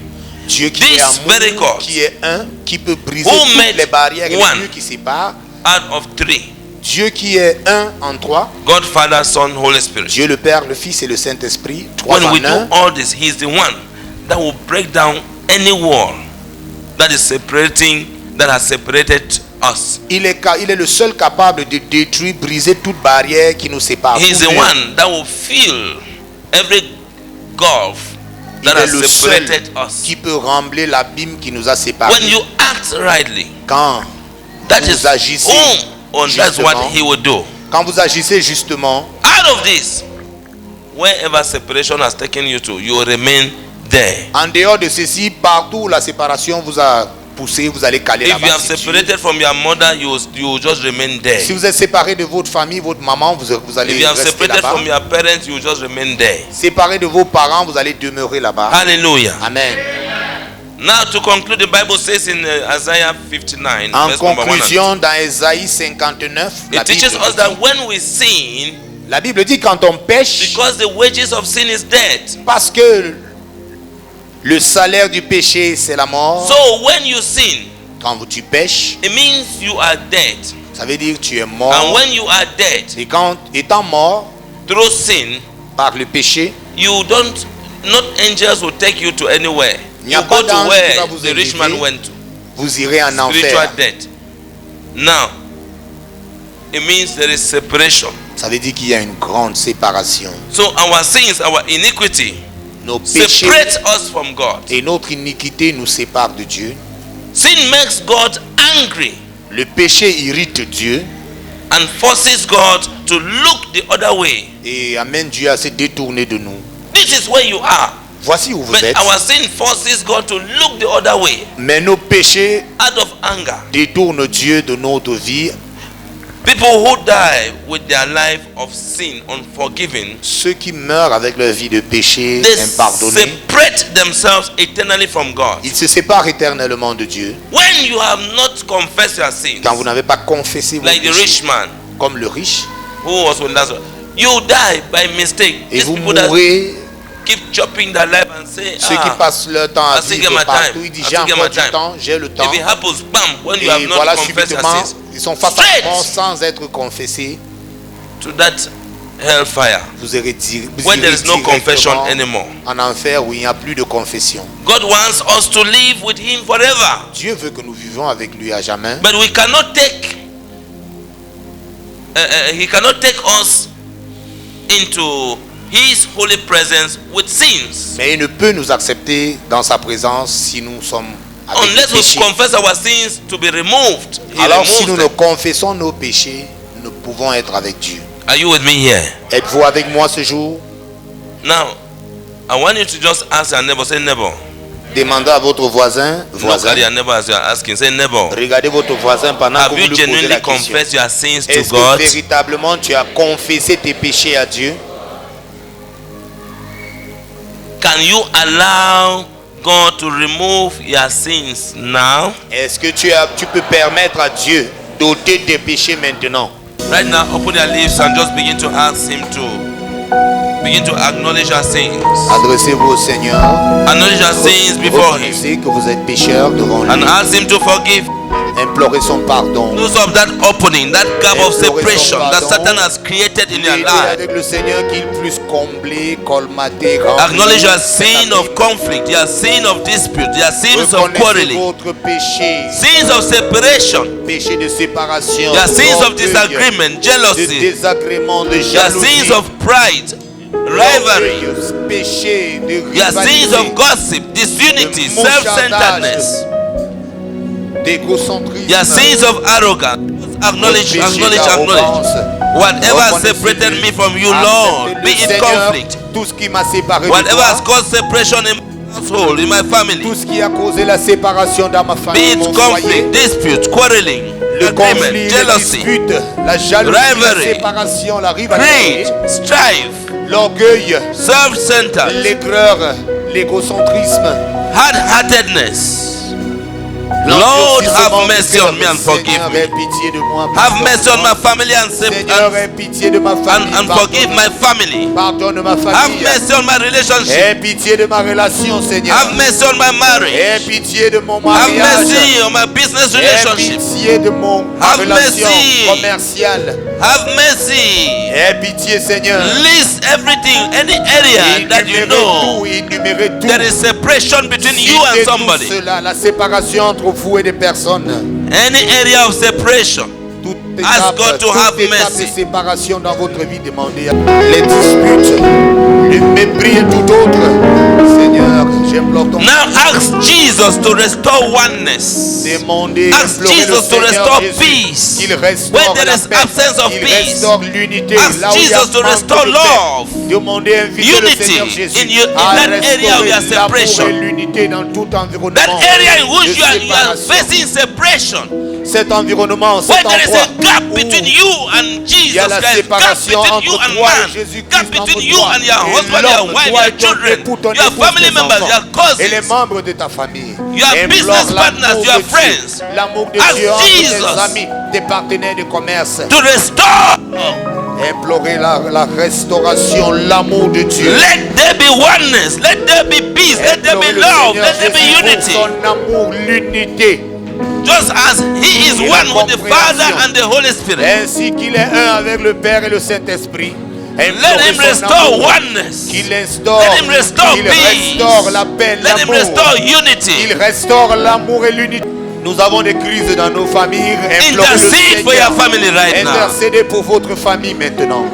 Dieu qui est amour, qui est un, qui peut briser toutes les barrières et les murs qui séparent. Out of three. Dieu qui est un en trois. God, Father, Son, Holy Spirit. Dieu le Père, le Fils et le Saint-Esprit. Trois When en we un. do all this, He is the one that will break down any wall that is separating, that has separated us. Il est le seul capable de détruire, briser toute barrière qui nous sépare. He is the one that will fill every gulf that has separated us. Qui peut rembler l'abîme qui nous a séparés. When you act rightly, quand vous agissez that's what He will do. Quand vous agissez justement, out of this, wherever separation has taken you to, you will remain there. En dehors de ceci, partout où la séparation vous a poussé, vous allez caler là-bas. If you are separated from your mother, you will just remain there. Si vous êtes séparé de votre famille, votre maman, vous allez rester là-bas. If you are separated from your parents, you will just remain there. Séparé de vos parents, vous allez demeurer là-bas. Hallelujah. Amen. Now to conclude, the Bible says in Isaiah 59, en conclusion, dans Isaïe 59, it teaches us that when we sin, la Bible dit quand on pêche, because the wages of sin is death. Parce que le salaire du péché, c'est la mort. So when you sin, quand tu pêches, it means you are dead. Ça veut dire que tu es mort. And when you are dead, et quand étant mort, through sin, par le péché, not angels will take you to anywhere. Il n'y a pas d'ange qui va vous élever. Vous irez en enfer. Spiritual death. Now, it means there is separation. Ça veut dire qu'il y a une grande séparation. So our sins, our iniquity, nos péchés separate us from God. Et notre iniquité nous sépare de Dieu. Sin makes God angry. Le péché irrite Dieu. And forces God to look the other way. Et amène Dieu à se détourner de nous. This is where you are. Voici où vous But êtes. Our sin forces God to look the other way. Mais nos péchés out of anger détournent Dieu de notre vie. People who die with their life of sin unforgiven, ceux qui meurent avec leur vie de péché impardonné, separate themselves eternally from God. Ils se séparent éternellement de Dieu. When you have not confessed your sins, quand vous n'avez pas confessé vos like péchés, the rich man, comme le riche, Who was with Lazarus? You die by mistake. Et vous mourrez. Keep chopping their life and say, ceux qui passent leur temps à vivre partout, ils disent j'ai encore du temps, j'ai le temps. If it happens, bam, when you et have not voilà, confessed subitement, your sins, ils sont face à la mort sans être confessés. To that hellfire. Vous irez when there is no confession anymore. En enfer où il n'y a plus de confession. God wants us to live with Him forever. Dieu veut que nous vivions avec lui à jamais. But we cannot take. He cannot take us into His holy presence with sins. Mais il ne peut nous accepter dans sa présence si nous sommes avec unless we confess our sins to be removed. Alors si nous ne confessons nos péchés, nous pouvons être avec Dieu. Are you with me here? Êtes-vous avec moi ce jour? Now, I want you to just ask your neighbor. Say neighbor. Demandez à votre voisin. Look at your neighbor as you are asking. Say neighbor. Regardez votre voisin pendant que vous lui posez la question. Have you genuinely confessed your sins to God? Est-ce que véritablement tu as confessé tes péchés à Dieu? Can you allow God to remove your sins now? Est-ce que tu peux permettre à Dieu d'ôter tes péchés maintenant? Right now, open your lips and just begin to ask Him to begin to acknowledge your sins. Adressez-vous au Seigneur. Acknowledge your sins before Him. Reconnaissez que vous êtes pécheur devant lui. And ask Him to forgive. Implorez son pardon. Use of that opening, that gap of separation that Satan has created in your life. Avec le Seigneur qu'il puisse combler, colmater, acknowledge your sin of conflict, your sin of dispute, your sins of quarreling, votre péché, sins of separation, péché de séparation, your sins of disagreement, jealousy, de désagrément, de jalousie, your sins of pride, rivalry, péché de your sins of gossip, disunity, self-centeredness, your sins of arrogance. Acknowledge. Whatever has separated me from you, Lord, be it conflict, whatever has caused separation in my household, in my family, tout ce qui a causé la séparation dans ma famille, be it conflict, dispute, quarreling, agreement, jealousy, la jalousie, rivalry, la séparation, la rivalité, greed, strife, l'orgueil, self-centered, l'aigreur, l'égocentrisme, hard-heartedness. Lord, have mercy on me and forgive me. Have mercy on my family and forgive my family. Have mercy on my relationship. Have mercy on my marriage. Have mercy on my business relationship. Have mercy. Have mercy. List everything, any area that you know there is separation between you and somebody. Vous et des personnes. Any area of separation, ask God to have mercy. Séparation dans votre vie, demandez les disputes, le mépris et tout autre. Seigneur, j'implore ton. Now ask Jesus to restore oneness. Demandez, ask Jesus to restore peace. Where there is absence of peace, ask Jesus to restore love, unity in that area of your separation. That area in which you are facing separation. Cet environnement, cet endroit, there is a gap between you and Jesus Christ, gap between you and man, gap between you and your husband, your wife, your children, your family members, your cousins, et les membres de ta famille, your business partners, your friends. L'amour de Dieu entre tes amis, tes partenaires de commerce. To restore. Implorer la restauration, l'amour de Dieu. Let there be oneness, let there be peace, let there be love, let there be unity. Son amour, l'unité. Just as He is one with the Father and the Holy Spirit. Ainsi qu'il est un avec le Père et le Saint-Esprit. Let Him restore oneness. Qu'il instaure, let Him restore qu'il peace. Restaure la paix, let Him restore unity. Il restaure l'amour et l'unité. Nous avons des crises dans nos familles. Intercede for your family right now. Intercédez pour votre famille maintenant.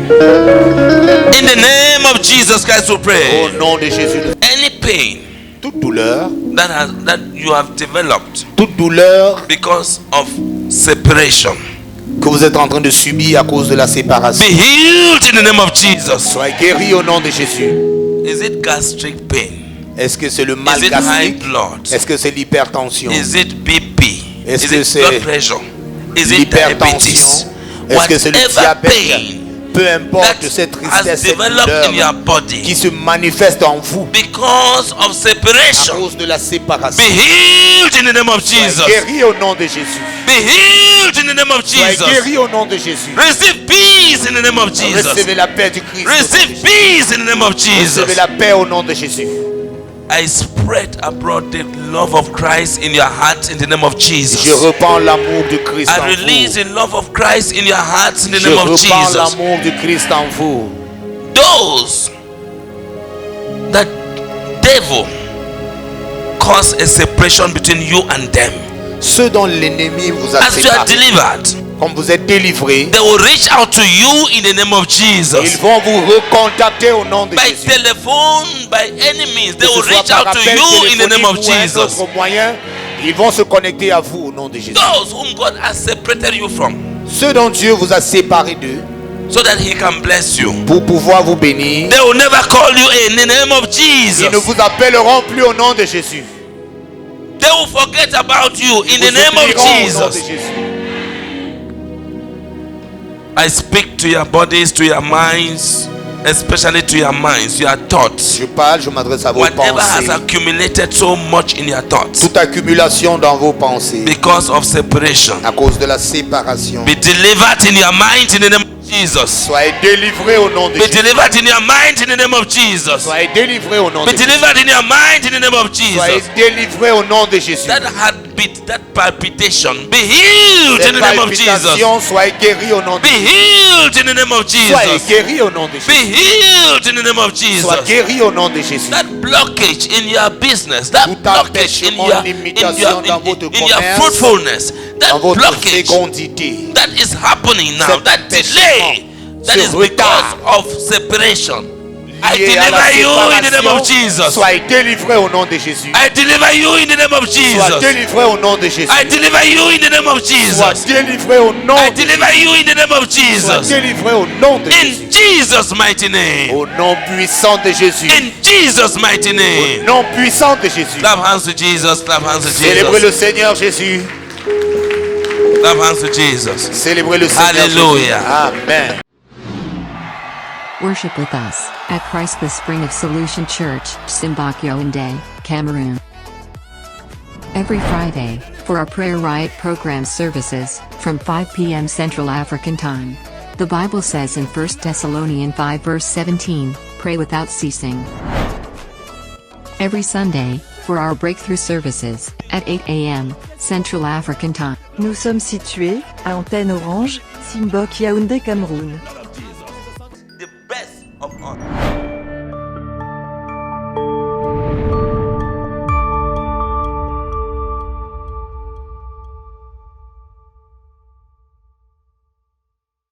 In the name of Jesus Christ we pray. Au nom de Jésus. Any pain, toute douleur that you have developed, toute douleur because of separation, que vous êtes en train de subir à cause de la séparation, be healed in the name of Jesus. Soyez guéris au nom de Jésus. Is it gastric pain? Est-ce que c'est le mal gastrique? High blood? Est-ce que c'est l'hypertension? Is it BP? Est-ce Is que it c'est blood pressure? Is it diabetes? Est-ce que c'est le diabète? Pain peu importe cette tristesse, cette douleur qui se manifeste en vous because of separation, à cause de la séparation. Be healed healed in the name of Jesus. Soyez guéris au nom de Jésus. Be healed in the name of Soyez Jesus. guéris au nom de Jésus. Receive peace in the name of Jesus. Recevez la paix du Christ. Receive peace in the name of Jesus. Recevez la paix au nom de Jésus. I spread abroad the love of Christ in your heart in the name of Jesus. Je répands l'amour de Christ en I release vous. the love of Christ in your hearts in the Je name of répands Jesus. l'amour de Christ en vous. Those that devil cause a separation between you and them, Ceux dont l'ennemi vous a as you are séparés, delivered, comme vous êtes délivrés, they will reach out to you in the name of ils Jesus. vont vous recontacter au nom de By Jésus. telephone, by any means, they Que ce will soit reach par out to appel you in the name of téléphonique ou un Jesus. autre moyen, ils vont se connecter à vous au nom de Jésus. Those whom God has separated you from, Ceux dont Dieu vous a séparés d'eux so that He can bless you. pour pouvoir vous bénir, They will never call you in the name of ils ne Jesus. vous appelleront plus au nom de Jésus. They will forget about you in Vous the name of oublieront au nom de Jesus. Jésus. I speak to your bodies, to your minds, especially to your minds, your thoughts. Je parle, je m'adresse à vos Whatever has pensées. accumulated so much in your thoughts Toute accumulation dans vos pensées because of separation, à cause de la séparation. be delivered in your mind in the name of Jesus. Soyez délivrés au nom de Be Jésus. delivered in your mind in the name of Jesus. Soyez délivrés au nom Be de Jésus. delivered in your mind in the name of Soyez Jesus. délivrés au nom de Jésus. That heartbeat, that palpitation, be healed in Les the name of Jesus. palpitations, soyez guéris au nom de Be Jésus. healed in the name of Soyez Jesus. guéris au nom de Be Jésus. healed in the name of Soyez Jesus. guéris au nom de Jésus. That blockage in your business, that Tout blockage in empêchement, your, limitation dans votre in your commerce, fruitfulness, Dans that votre blockage fécondité. that is happening now, Cet that delay, that ce is because retard of separation. I Lié à la deliver you in the name of séparation, Jesus. soyez délivrés au nom de Jésus. I deliver you in the name of Soyez Jesus. délivrés au nom de Jésus. I deliver you in the name of Jesus. Soyez délivrés au nom I de Jésus. deliver you in the name of Soyez Jesus. délivrés au nom de Jésus. In Jesus' mighty name. Au nom puissant de Jésus. In Jesus' mighty Au name. nom puissant de Jésus. Clap hands to Jesus. Clap hands to Célébrez Jesus. le Seigneur Jésus. Clap hands to Jesus. Célébrez le Seigneur Hallelujah. Jésus. Amen. Worship with us at Christ the Spring of Solution Church, Simbak Yaoundé, Cameroon. Every Friday, for our Prayer Riot program services, from 5 p.m. Central African Time. The Bible says in 1 Thessalonians 5 verse 17, pray without ceasing. Every Sunday, for our breakthrough services, at 8 a.m. Central African Time. Nous sommes situés, à Antenne Orange, Simbok Yaoundé, Cameroun.